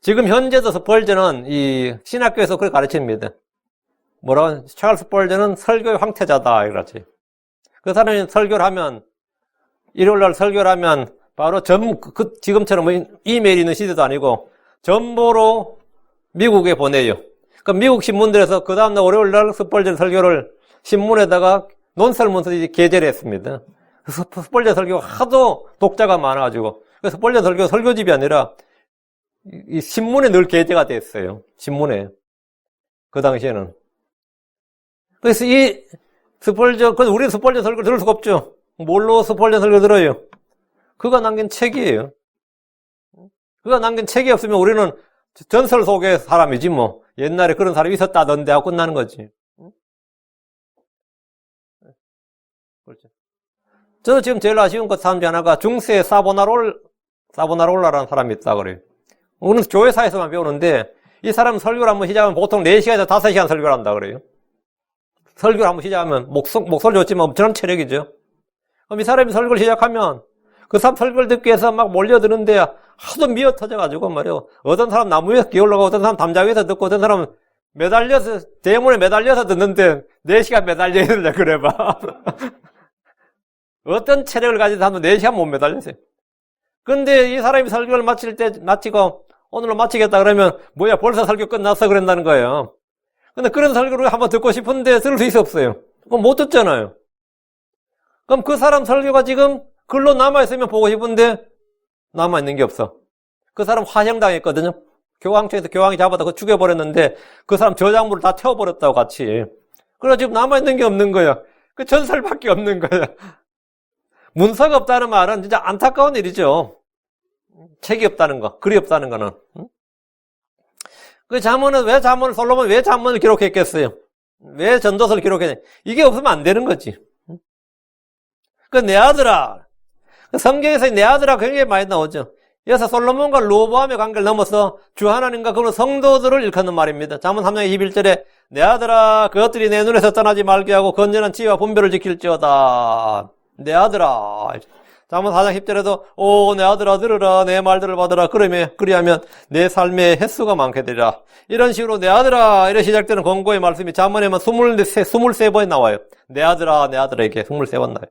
지금 현재도 스펄전은 이 신학교에서 그렇게 가르칩니다. 뭐라고? 찰스 스펄전은 설교의 황태자다 그렇지. 그 사람이 설교를 하면 일요일날 설교를 하면 바로 지금처럼 이메일 있는 시대도 아니고 전보로 미국에 보내요. 그 미국 신문들에서 그 다음날 월요일날 스펄전 설교를 신문에다가 논설문서 게재를 했습니다. 스펄전 설교가 하도 독자가 많아가지고 그래서 스펄전 설교 설교집이 아니라 이 신문에 늘 게재가 됐어요. 신문에 그 당시에는. 그래서 이 스펄전 우리 스펄전 설교 들을 수가 없죠. 뭘로 스펄전 설교 들어요? 그가 남긴 책이에요. 그가 남긴 책이 없으면 우리는 전설 속의 사람이지 뭐. 옛날에 그런 사람이 있었다던데 하고 끝나는 거지. 그렇죠. 저는 지금 제일 아쉬운 것 사람 중 하나가 중세 사보나롤라라는 사람이 있다 그래요. 우리는 교회사에서만 배우는데 이 사람 설교를 한번 시작하면 보통 4시간에서 5시간 설교를 한다 그래요. 설교를 한번 시작하면 목소리 좋지만 엄청난 체력이죠. 그럼 이 사람이 설교를 시작하면 그 사람 설교를 듣기 위해서 막 몰려드는데 하도 미어 터져가지고 말이요. 어떤 사람 나무 위에서 기어올라가고 어떤 사람 담장 위에서 듣고 어떤 사람은 매달려서 대문에 매달려서 듣는데 4시간 매달려 있는데 그래봐. 어떤 체력을 가진 사람도 4시간 못 매달렸어요. 근데 이 사람이 설교를 마치고 오늘로 마치겠다 그러면 뭐야 벌써 설교 끝났어 그런다는 거예요. 근데 그런 설교를 한번 듣고 싶은데 들을 수 없어요. 그럼 못 듣잖아요. 그럼 그 사람 설교가 지금 글로 남아있으면 보고 싶은데 남아있는 게 없어. 그 사람 화형당했거든요. 교황청에서 교황이 잡아다 그거 죽여버렸는데 그 사람 저작물을 다 태워버렸다고 같이. 그래서 지금 남아있는 게 없는 거야. 그 전설밖에 없는 거야. 문서가 없다는 말은 진짜 안타까운 일이죠. 책이 없다는 거, 글이 없다는 거는. 그 솔로몬은 왜 잠언을 기록했겠어요? 왜 전도서를 기록했냐? 이게 없으면 안 되는 거지. 그 내 아들아. 성경에서 내 아들아 굉장히 많이 나오죠. 여기서 솔로몬과 로보암의 관계를 넘어서 주 하나님과 그런 성도들을 일컫는 말입니다. 잠언 3장 21절에 내 아들아 그것들이 내 눈에서 떠나지 말게 하고 건전한 지혜와 분별을 지킬지어다. 내 아들아. 잠언 4장 10절에도 오 내 아들아 들으라 내 말들을 받으라 그리하면 내 삶의 횟수가 많게 되리라. 이런 식으로 내 아들아 이래 시작되는 권고의 말씀이 잠언에만 23번 나와요. 내 아들아 이렇게 23번 나와요.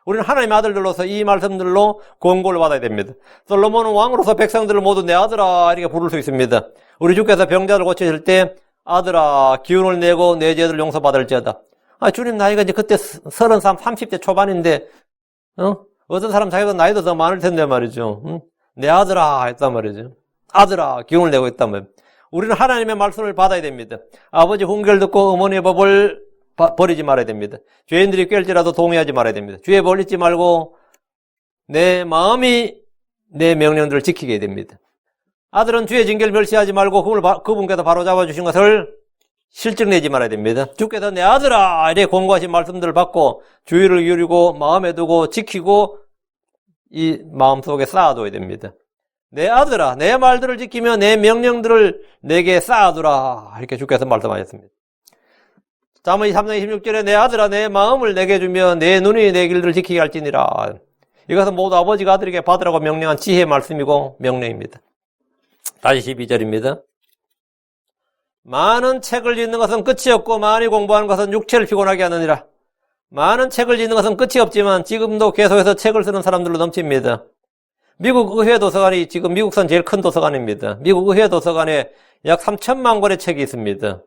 우리는 하나님의 아들들로서 이 말씀들로 권고를 받아야 됩니다. 솔로몬은 왕으로서 백성들을 모두 내 아들아 이렇게 부를 수 있습니다. 우리 주께서 병자를 고치실 때 아들아 기운을 내고 내 죄를 용서받을지어다. 주님 나이가 이제 그때 30대 초반인데 어떤 사람 자기보다 나이도 더 많을 텐데 말이죠. 내 아들아 했단 말이죠. 아들아 기운을 내고 있단 말이에요. 우리는 하나님의 말씀을 받아야 됩니다. 아버지 훈계를 듣고 어머니의 법을 버리지 말아야 됩니다. 죄인들이 깰지라도 동의하지 말아야 됩니다. 주의 벌 잊지 말고 내 마음이 내 명령들을 지키게 됩니다. 아들은 주의 징계를 멸시하지 말고 그분께서 바로 잡아주신 것을 실증내지 말아야 됩니다. 주께서 내 아들아 이렇게 권고하신 말씀들을 받고 주의를 기울이고 마음에 두고 지키고 이 마음속에 쌓아둬야 됩니다. 내 아들아 내 말들을 지키며 내 명령들을 내게 쌓아두라 이렇게 주께서 말씀하셨습니다. 잠언 3장 26절에 내 아들아 내 마음을 내게 주며 내 눈이 내 길들을 지키게 할지니라. 이것은 모두 아버지가 아들에게 받으라고 명령한 지혜의 말씀이고 명령입니다. 다시 12절입니다. 많은 책을 읽는 것은 끝이 없고 많이 공부하는 것은 육체를 피곤하게 하느니라. 많은 책을 읽는 것은 끝이 없지만 지금도 계속해서 책을 쓰는 사람들로 넘칩니다. 미국 의회 도서관이 지금 미국선 제일 큰 도서관입니다. 미국 의회 도서관에 약 3천만 권의 책이 있습니다.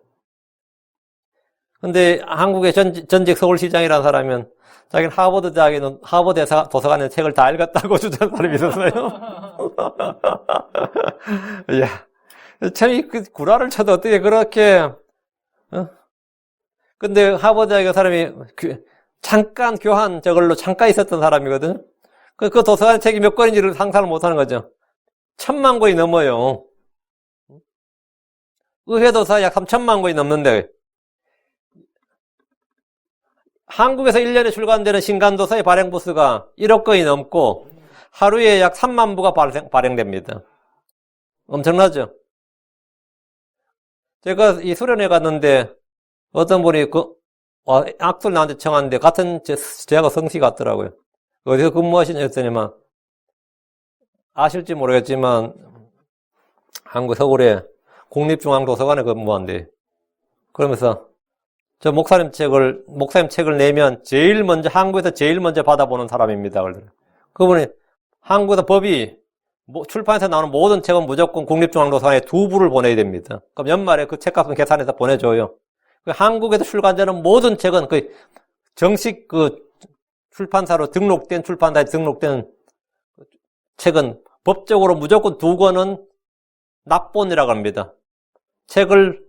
근데 한국의 전직 서울시장이라는 사람은 자기는 하버드 대학에는 하버드 도서관에 책을 다 읽었다고 주장하는 사람이 있었어요. 이야. 참, 구라를 쳐도 어떻게 그렇게, 근데 하버드 대학 사람이 잠깐 교환 저걸로 잠깐 있었던 사람이거든. 그 도서관 책이 몇 권인지를 상상을 못 하는 거죠. 1000만 권이 넘어요. 의회 도서 약 3000만 권이 넘는데, 한국에서 1년에 출간되는 신간도서의 발행 부수가 1억 건이 넘고, 하루에 약 3만 부가 발행됩니다. 엄청나죠? 제가 이 수련회 갔는데 어떤 분이 악수를 나한테 청하는데 같은 제가 성씨 같더라고요. 어디서 근무하시냐 했더니만 아실지 모르겠지만 한국 서울에 국립중앙도서관에 근무한대. 그러면서 저 목사님 책을 내면 한국에서 제일 먼저 받아보는 사람입니다. 그분이 한국에서 법이 출판에서 나오는 모든 책은 무조건 국립중앙도서관에 2부를 보내야 됩니다. 그럼 연말에 그 책값은 계산해서 보내줘요. 한국에서 출간되는 모든 책은 정식 출판사로 등록된 출판사에 등록된 책은 법적으로 무조건 2권은 납본이라고 합니다. 책을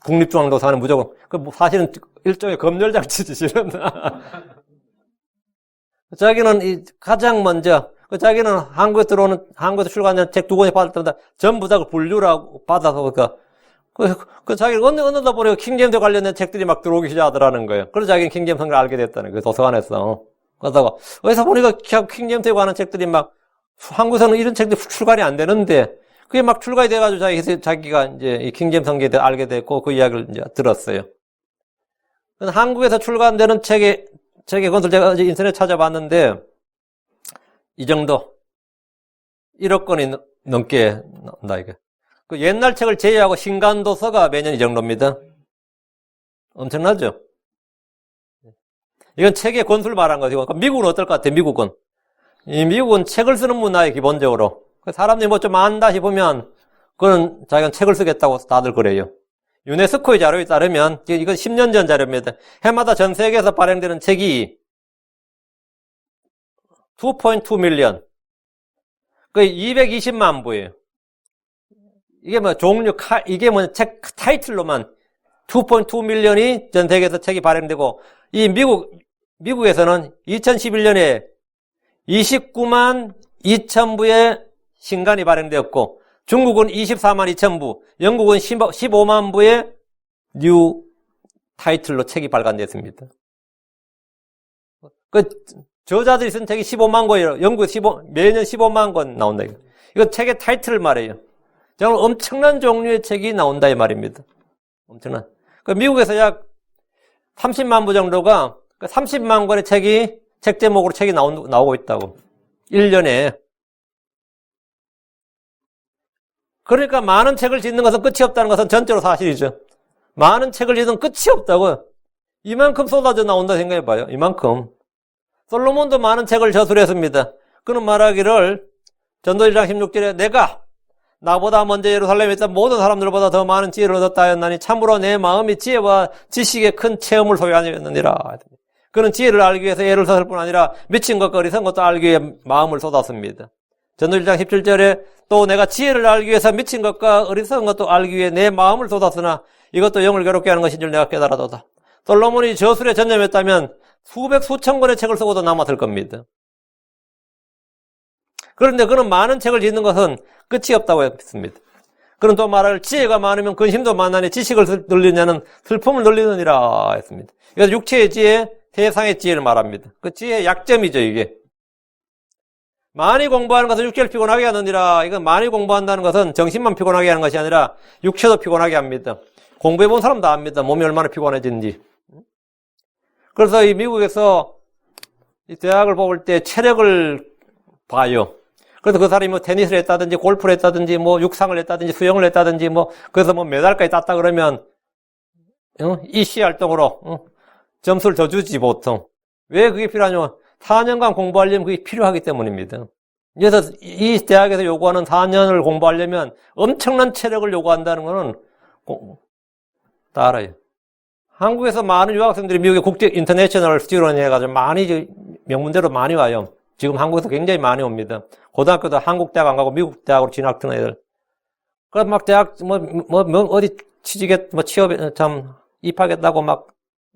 국립중앙도서관은 무조건 사실은 일종의 검열장치지 실은. 자기는 가장 먼저 자기는 한국에서 출간된 책 2권이 받을 때마다 전부 다 분류라고 받아서 자기는 어느덧 보니까 킹제임스 관련된 책들이 막 들어오기 시작하더라는 거예요. 그래서 자기는 킹제임스 성경을 알게 됐다는 거예요. 도서관에서. 그러다가 어디서 보니까 킹제임스에 관한 책들이 막 한국에서는 이런 책들이 출간이 안 되는데 그게 막 출간이 돼가지고 자기가 이제 이 킹제임스 성경에 대해 알게 됐고 그 이야기를 이제 들었어요. 한국에서 출간되는 책의 건설 제가 어제 인터넷 찾아봤는데 이 정도 1억 건이 넘게 나온다 이게. 그 옛날 책을 제외하고 신간도서가 매년 이 정도입니다. 엄청나죠? 이건 책의 권수를 말한 거죠. 미국은 어떨 것 같아요? 미국은 책을 쓰는 문화에 기본적으로 사람들이 뭐 좀 안다 싶으면 그건 자기가 책을 쓰겠다고 다들 그래요. 유네스코의 자료에 따르면 이건 10년 전 자료입니다. 해마다 전 세계에서 발행되는 책이 2.2 밀리언, 220만 부예요. 이게 책 타이틀로만 2.2 밀리언이 전 세계에서 책이 발행되고, 이 미국에서는 2011년에 29만 2천 부의 신간이 발행되었고, 중국은 24만 2천 부, 영국은 15만 부의 뉴 타이틀로 책이 발간됐습니다. 저자들이 쓴 책이 15만 권이에요. 영국에 매년 15만 권 나온다. 이거 책의 타이틀을 말해요. 정말 엄청난 종류의 책이 나온다 이 말입니다. 엄청난. 미국에서 약 30만 부 정도가 30만 권의 책이 책 제목으로 책이 나오고 있다고. 1년에. 그러니까 많은 책을 짓는 것은 끝이 없다는 것은 전적으로 사실이죠. 많은 책을 짓는 끝이 없다고. 이만큼 쏟아져 나온다 생각해봐요. 이만큼. 솔로몬도 많은 책을 저술했습니다. 그는 말하기를 전도 1장 16절에 내가 나보다 먼저 예루살렘에 있던 모든 사람들보다 더 많은 지혜를 얻었다 하였나니 참으로 내 마음이 지혜와 지식의 큰 체험을 소유하였느니라. 그는 지혜를 알기 위해서 예를 썼을 뿐 아니라 미친 것과 어리석은 것도 알기 위해 마음을 쏟았습니다. 전도 1장 17절에 또 내가 지혜를 알기 위해서 미친 것과 어리석은 것도 알기 위해 내 마음을 쏟았으나 이것도 영을 괴롭게 하는 것인 줄 내가 깨달아도다. 솔로몬이 저술에 전념했다면 수백 수천 권의 책을 쓰고도 남았을 겁니다. 그런데 그는 많은 책을 짓는 것은 끝이 없다고 했습니다. 그는 또 말할 지혜가 많으면 근심도 많으니 지식을 늘리냐는 슬픔을 늘리느니라 했습니다. 그래서 육체의 지혜, 세상의 지혜를 말합니다. 그 지혜의 약점이죠, 이게. 많이 공부하는 것은 육체를 피곤하게 하느니라. 이건 많이 공부한다는 것은 정신만 피곤하게 하는 것이 아니라 육체도 피곤하게 합니다. 공부해본 사람 다 압니다. 몸이 얼마나 피곤해지는지. 그래서 이 미국에서 이 대학을 뽑을 때 체력을 봐요. 그래서 그 사람이 뭐 테니스를 했다든지 골프를 했다든지 뭐 육상을 했다든지 수영을 했다든지 뭐 그래서 뭐 메달까지 땄다 그러면 이시 활동으로 점수를 더 주지 보통. 왜 그게 필요하냐면 4년간 공부하려면 그게 필요하기 때문입니다. 그래서 이 대학에서 요구하는 4년을 공부하려면 엄청난 체력을 요구한다는 거는 다 알아요. 한국에서 많은 유학생들이 미국의 국제 인터내셔널 스튜던트 해가지고 많이 명문대로 많이 와요. 지금 한국에서 굉장히 많이 옵니다. 고등학교도 한국 대학 안 가고 미국 대학으로 진학 드는 애들. 그래서 막 대학 어디 취업에 참 입학했다고 막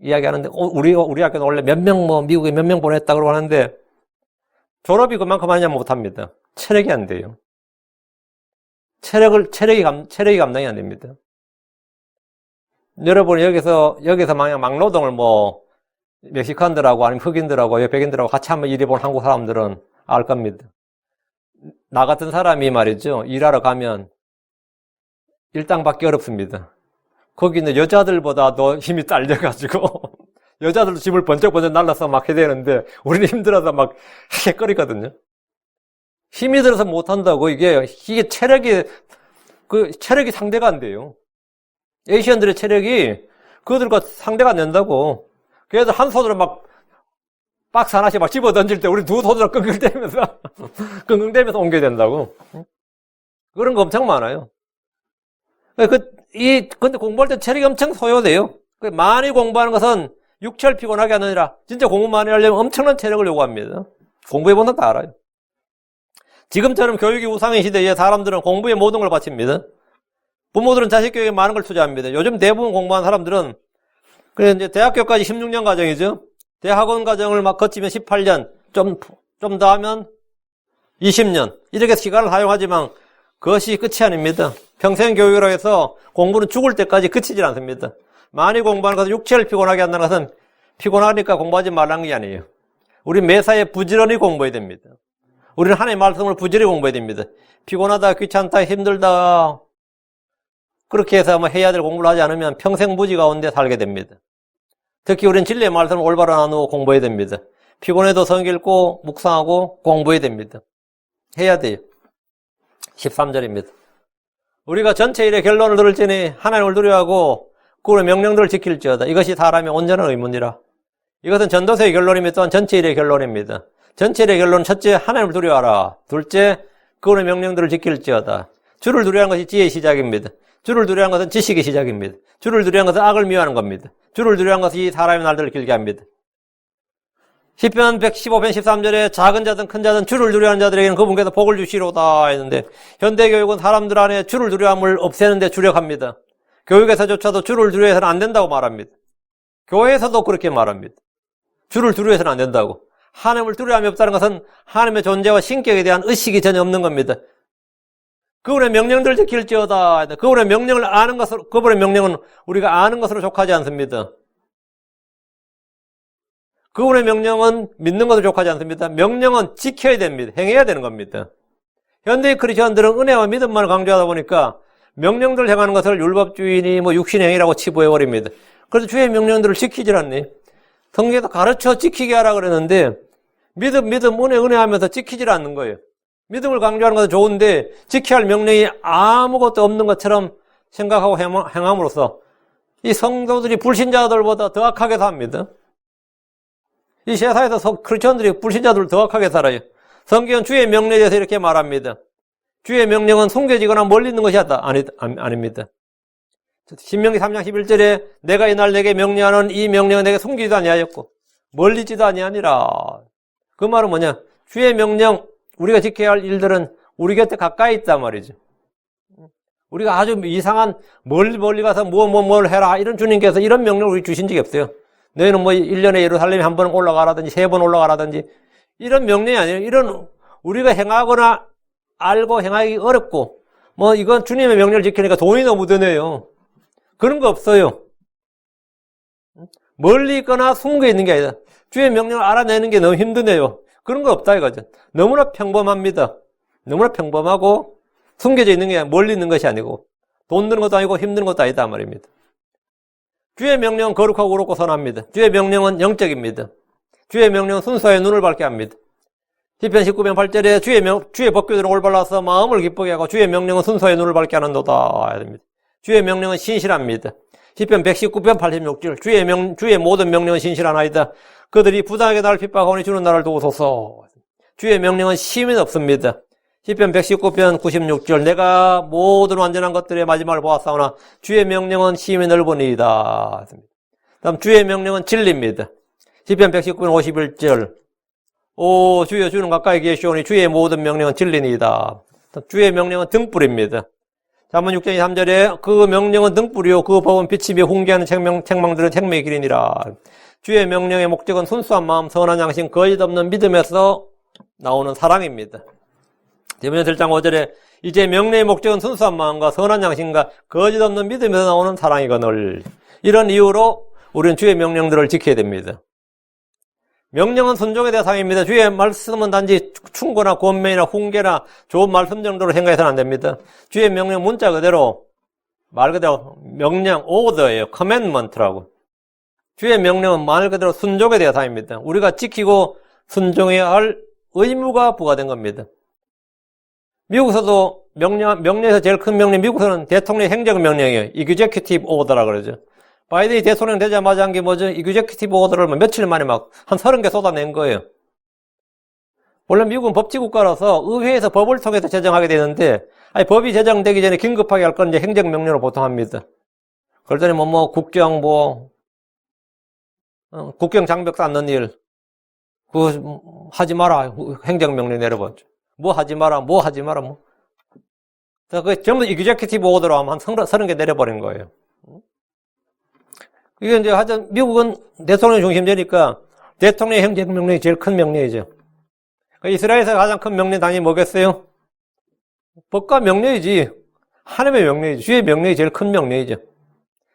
이야기하는데 우리 학교는 원래 몇 명 미국에 몇 명 보냈다 그러고 하는데 졸업이 그만큼 하냐 못합니다. 체력이 안 돼요. 체력이 감당이 안 됩니다. 여러분 여기서 만약 막노동을 멕시칸들하고 아니면 흑인들하고 백인들하고 같이 한번 일해본 한국 사람들은 알 겁니다. 나 같은 사람이 말이죠. 일하러 가면 일당 받기 어렵습니다. 거기는 여자들보다 더 힘이 딸려가지고 여자들도 집을 번쩍번쩍 날라서 막 해야 되는데 우리는 힘들어서 막 헷거리거든요. 힘이 들어서 못한다고 이게 체력이 상대가 안 돼요. 에이시언들의 체력이 그들과 상대가 안 된다고. 그래서 한 손으로 막 박스 하나씩 막 집어 던질 때 우리 두 손으로 끙끙대면서 옮겨야 된다고. 그런 거 엄청 많아요. 근데 공부할 때 체력이 엄청 소요돼요. 많이 공부하는 것은 육체를 피곤하게 하느니라. 진짜 공부 많이 하려면 엄청난 체력을 요구합니다. 공부해보면 다 알아요. 지금처럼 교육이 우상의 시대에 사람들은 공부에 모든 걸 바칩니다. 부모들은 자식 교육에 많은 걸 투자합니다. 요즘 대부분 공부하는 사람들은 그래서 이제 대학교까지 16년 과정이죠. 대학원 과정을 막 거치면 18년, 좀 더 하면 20년. 이렇게 시간을 사용하지만 그것이 끝이 아닙니다. 평생 교육이라고 해서 공부는 죽을 때까지 그치질 않습니다. 많이 공부하는 것은 육체를 피곤하게 한다는 것은 피곤하니까 공부하지 말라는 게 아니에요. 우리 매사에 부지런히 공부해야 됩니다. 우리는 하나님의 말씀을 부지런히 공부해야 됩니다. 피곤하다, 귀찮다, 힘들다 그렇게 해서 해야 될 공부를 하지 않으면 평생 무지 가운데 살게 됩니다. 특히 우리는 진리의 말씀을 올바로 나누고 공부해야 됩니다. 피곤해도 성경 읽고 묵상하고 공부해야 됩니다. 해야 돼요. 13절입니다. 우리가 전체 일의 결론을 들을지니 하나님을 두려워하고 그의 명령들을 지킬지어다. 이것이 사람의 온전한 의문이라. 이것은 전도서의 결론이며 또한 전체 일의 결론입니다. 전체 일의 결론은 첫째 하나님을 두려워하라. 둘째 그의 명령들을 지킬지어다. 주를 두려워하는 것이 지혜의 시작입니다. 주를 두려워하는 것은 지식의 시작입니다. 주를 두려워하는 것은 악을 미워하는 겁니다. 주를 두려워하는 것이 사람의 날들을 길게 합니다. 시편 115편 13절에 작은 자든 큰 자든 주를 두려워하는 자들에게는 그분께서 복을 주시로다 했는데 현대교육은 사람들 안에 주를 두려움을 없애는 데 주력합니다. 교육에서조차도 주를 두려워해서는 안 된다고 말합니다. 교회에서도 그렇게 말합니다. 주를 두려워해서는 안 된다고. 하나님을 두려움이 없다는 것은 하나님의 존재와 신격에 대한 의식이 전혀 없는 겁니다. 그분의 명령들을 지킬지어다. 그분의 명령을 아는 것으로, 그분의 명령은 우리가 아는 것으로 족하지 않습니다. 그분의 명령은 믿는 것으로 족하지 않습니다. 명령은 지켜야 됩니다. 행해야 되는 겁니다. 현대의 크리스천들은 은혜와 믿음만을 강조하다 보니까 명령들을 행하는 것을 율법주의니 육신행위라고 치부해버립니다. 그래서 주의 명령들을 지키질 않니? 성경에서 가르쳐 지키게 하라 그랬는데 믿음, 은혜 하면서 지키질 않는 거예요. 믿음을 강조하는 것은 좋은데 지켜야 할 명령이 아무것도 없는 것처럼 생각하고 행함으로써 이 성도들이 불신자들보다 더 악하게 삽니다. 이 세상에서 크리스천들이 불신자들을 더 악하게 살아요. 성경은 주의 명령에 대해서 이렇게 말합니다. 주의 명령은 숨겨지거나 멀리 있는 것이 아닙니다. 신명기 3장 11절에 내가 이날 내게 명령하는 이 명령은 내게 숨기지도 아니하였고 멀리 있지도 아니하니라. 그 말은 뭐냐? 주의 명령, 우리가 지켜야 할 일들은 우리 곁에 가까이 있단 말이죠. 우리가 아주 이상한 멀리 가서 뭘 해라 이런 주님께서 이런 명령을 우리 주신 적이 없어요. 너희는 뭐 1년에 예루살렘에 한 번 올라가라든지 3번 올라가라든지 이런 명령이 아니에요. 이런 우리가 행하거나 알고 행하기 어렵고 뭐 이건 주님의 명령을 지키니까 돈이 너무 드네요. 그런 거 없어요. 멀리 있거나 숨겨 있는 게 아니다. 주의 명령을 알아내는 게 너무 힘드네요. 그런 거 없다 이거죠. 너무나 평범합니다. 너무나 평범하고 숨겨져 있는 게 멀리 있는 것이 아니고 돈 드는 것도 아니고 힘든 것도 아니다 말입니다. 주의 명령은 거룩하고 옳고 선합니다. 주의 명령은 영적입니다. 주의 명령은 순수하게 눈을 밝게 합니다. 시편 19편 8절에 주의 법규대로 올바라서 마음을 기쁘게 하고 주의 명령은 순수하게 눈을 밝게 하는도다. 주의 명령은 신실합니다. 시편 119편 86절 주의 모든 명령은 신실하나이다. 그들이 부당하게 나를 핍박하오니 주는 나를 도우소서. 주의 명령은 심이 없습니다. 시편 119편 96절 내가 모든 완전한 것들의 마지막을 보았사오나 주의 명령은 심이 넓으니이다. 다음 주의 명령은 진리입니다. 시편 119편 51절 오 주여 주는 가까이 계시오니 주의 모든 명령은 진리니이다. 주의 명령은 등불입니다. 잠언 6장 3절에 그 명령은 등불이요 그 법은 빛이며 훈계하는 책망들은 생명의 길이니라. 주의 명령의 목적은 순수한 마음, 선한 양심, 거짓 없는 믿음에서 나오는 사랑입니다. 디모데 1장 5절에 이제 명령의 목적은 순수한 마음과 선한 양심과 거짓 없는 믿음에서 나오는 사랑이거늘. 이런 이유로 우리는 주의 명령들을 지켜야 됩니다. 명령은 순종의 대상입니다. 주의 말씀은 단지 충고나 권면이나 훈계나 좋은 말씀 정도로 생각해서는 안 됩니다. 주의 명령 문자 그대로 말 그대로 명령, 오더예요. 커맨먼트라고. 주의 명령은 말 그대로 순종의 대상입니다. 우리가 지키고 순종해야 할 의무가 부과된 겁니다. 미국에서도 명령에서 제일 큰 명령, 미국에서는 대통령 행정명령이에요. Executive Order라고 그러죠. 바이든이 대통령 되자마자 한 게 뭐죠? Executive Order를 며칠 만에 막 한 30개 쏟아낸 거예요. 원래 미국은 법치국가라서 의회에서 법을 통해서 제정하게 되는데, 법이 제정되기 전에 긴급하게 할 건 이제 행정명령으로 보통 합니다. 그러더니 국경 국경 장벽 쌓는 일, 하지 마라. 행정명령 내려봤죠. 하지 마라. 그 전부 Executive Order로 하면 한 30개 내려버린 거예요. 이게 이제 하여튼 미국은 대통령 중심제니까 대통령의 행정명령이 제일 큰 명령이죠. 이스라엘에서 가장 큰 명령 당연히 뭐겠어요? 법과 명령이지. 하나님의 명령이지. 주의 명령이 제일 큰 명령이죠.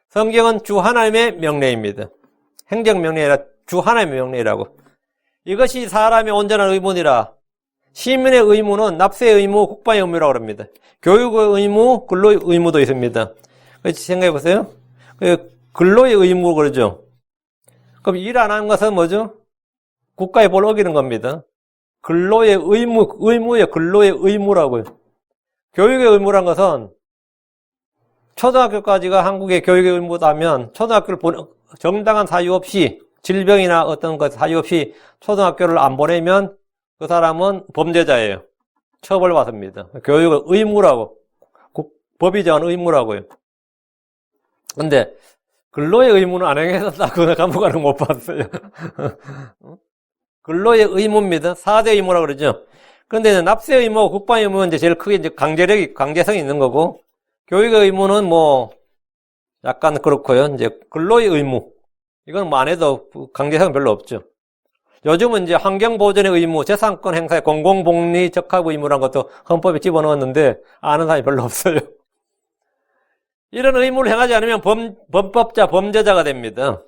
성경은 주 하나님의 명령입니다. 행정명령이 아니라 주 하나님의 명령이라고. 이것이 사람의 온전한 의무니라. 시민의 의무는 납세의 의무, 국방의 의무라고 합니다. 교육의 의무, 근로의 의무도 있습니다. 생각해 보세요. 근로의 의무 그러죠. 그럼 일 안 하는 것은 뭐죠? 국가의 법을 어기는 겁니다. 근로의 의무의 근로의 의무라고요. 교육의 의무란 것은 초등학교까지가 한국의 교육의 의무다면 초등학교를 정당한 사유 없이 질병이나 어떤 것 사유 없이 초등학교를 안 보내면 그 사람은 범죄자예요. 처벌받습니다. 교육의 의무라고. 법이 정한 의무라고요. 근데 근로의 의무는 안 행해준다고 감옥가는 못 봤어요. 근로의 의무입니다. 4대 의무라고 그러죠. 그런데 납세 의무, 국방 의무는 이제 제일 크게 이제 강제성이 있는 거고, 교육의 의무는 약간 그렇고요. 이제 근로의 의무. 이건 안 해도 강제성은 별로 없죠. 요즘은 이제 환경보존의 의무, 재산권 행사의 공공복리 적합 의무라는 것도 헌법에 집어넣었는데 아는 사람이 별로 없어요. 이런 의무를 행하지 않으면 범법자, 범죄자가 됩니다.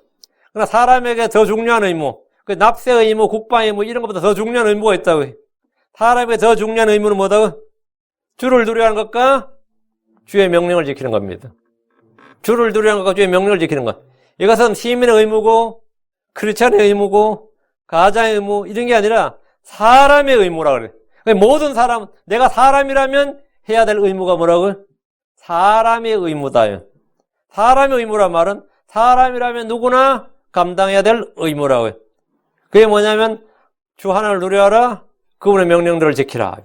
그러나 사람에게 더 중요한 의무, 납세 의무, 국방 의무 이런 것보다 더 중요한 의무가 있다고. 사람에게 더 중요한 의무는 뭐다? 주를 두려워하는 것과 주의 명령을 지키는 겁니다. 주를 두려워하는 것과 주의 명령을 지키는 것. 이것은 시민의 의무고 크리스천의 의무고 가장의 의무 이런 게 아니라 사람의 의무라 그래. 모든 사람, 내가 사람이라면 해야 될 의무가 뭐라고요? 사람의 의무다요. 사람의 의무란 말은 사람이라면 누구나 감당해야 될 의무라고요. 그게 뭐냐면 주 하나를 누려하라. 그분의 명령들을 지키라.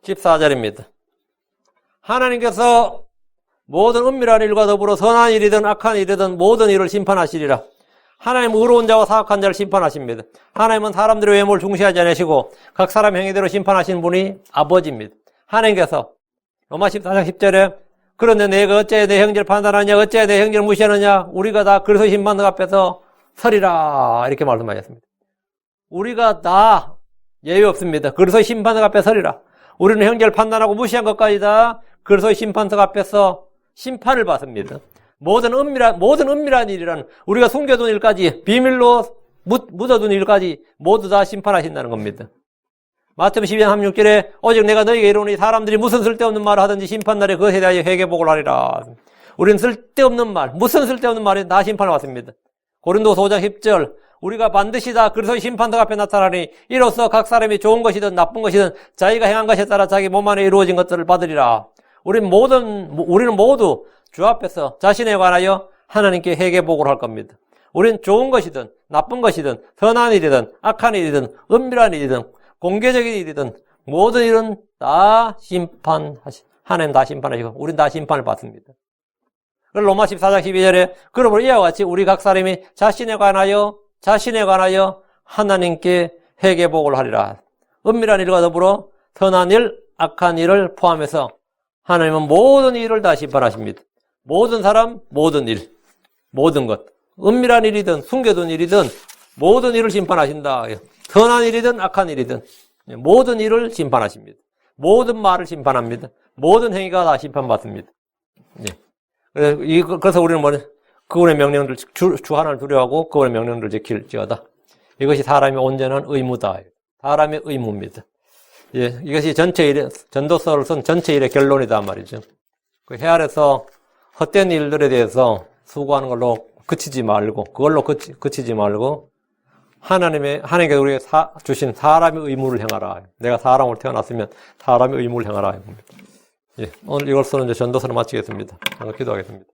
14절입니다. 하나님께서 모든 은밀한 일과 더불어 선한 일이든 악한 일이든 모든 일을 심판하시리라. 하나님은 의로운 자와 사악한 자를 심판하십니다. 하나님은 사람들의 외모를 중시하지 않으시고 각 사람 행위대로 심판하시는 분이 아버지입니다. 하나님께서 로마 14장 10절에 그런데 내가 어찌하여 내 형제를 판단하냐 어찌하여 내 형제를 무시하느냐 우리가 다 그리스도 심판대 앞에서 서리라 이렇게 말씀하셨습니다. 우리가 다 예외 없습니다. 그리스도 심판대 앞에 서리라. 우리는 형제를 판단하고 무시한 것까지 다 그리스도 심판대 앞에서 심판을 받습니다. 모든 은밀한 일이란 우리가 숨겨둔 일까지 비밀로 묻어둔 일까지 모두 다 심판하신다는 겁니다. 마태복음 12장 36절에 오직 내가 너희에게 이르노니 사람들이 무슨 쓸데없는 말을 하든지 심판날에 그것에 대하여 회개복을 하리라. 우리는 쓸데없는 말, 무슨 쓸데없는 말이 다 심판을 받습니다. 고린도서 5장 10절 우리가 반드시 다 그리스도의 심판대 앞에 나타나니 이로써 각 사람이 좋은 것이든 나쁜 것이든 자기가 행한 것에 따라 자기 몸 안에 이루어진 것들을 받으리라. 우리는 모두 주 앞에서 자신에 관하여 하나님께 회개복을 할 겁니다. 우리는 좋은 것이든 나쁜 것이든 선한 일이든 악한 일이든 은밀한 일이든 공개적인 일이든 모든 일은 다 하나님 다 심판하시고 우리는 다 심판을 받습니다. 그래서 로마 14장 12절에 그러므로 이와 같이 우리 각 사람이 자신에 관하여 하나님께 회개복을 하리라. 은밀한 일과 더불어 선한 일, 악한 일을 포함해서 하나님은 모든 일을 다 심판하십니다. 모든 사람, 모든 일, 모든 것. 은밀한 일이든 숨겨둔 일이든 모든 일을 심판하신다. 선한 일이든 악한 일이든 모든 일을 심판하십니다. 모든 말을 심판합니다. 모든 행위가 다 심판받습니다. 그래서 우리는 그분의 명령들, 주 하나를 두려워하고 그분의 명령들을 지킬지어다. 이것이 사람의 온전한 의무다. 사람의 의무입니다. 이것이 전체 일의, 전도서를 쓴 전체 일의 결론이다 말이죠. 그 해 아래서 헛된 일들에 대해서 수고하는 걸로 그치지 말고, 하나님께서 우리에게 주신 사람의 의무를 행하라. 내가 사람으로 태어났으면 사람의 의무를 행하라. 오늘 이것으로 이제 전도서를 마치겠습니다. 기도하겠습니다.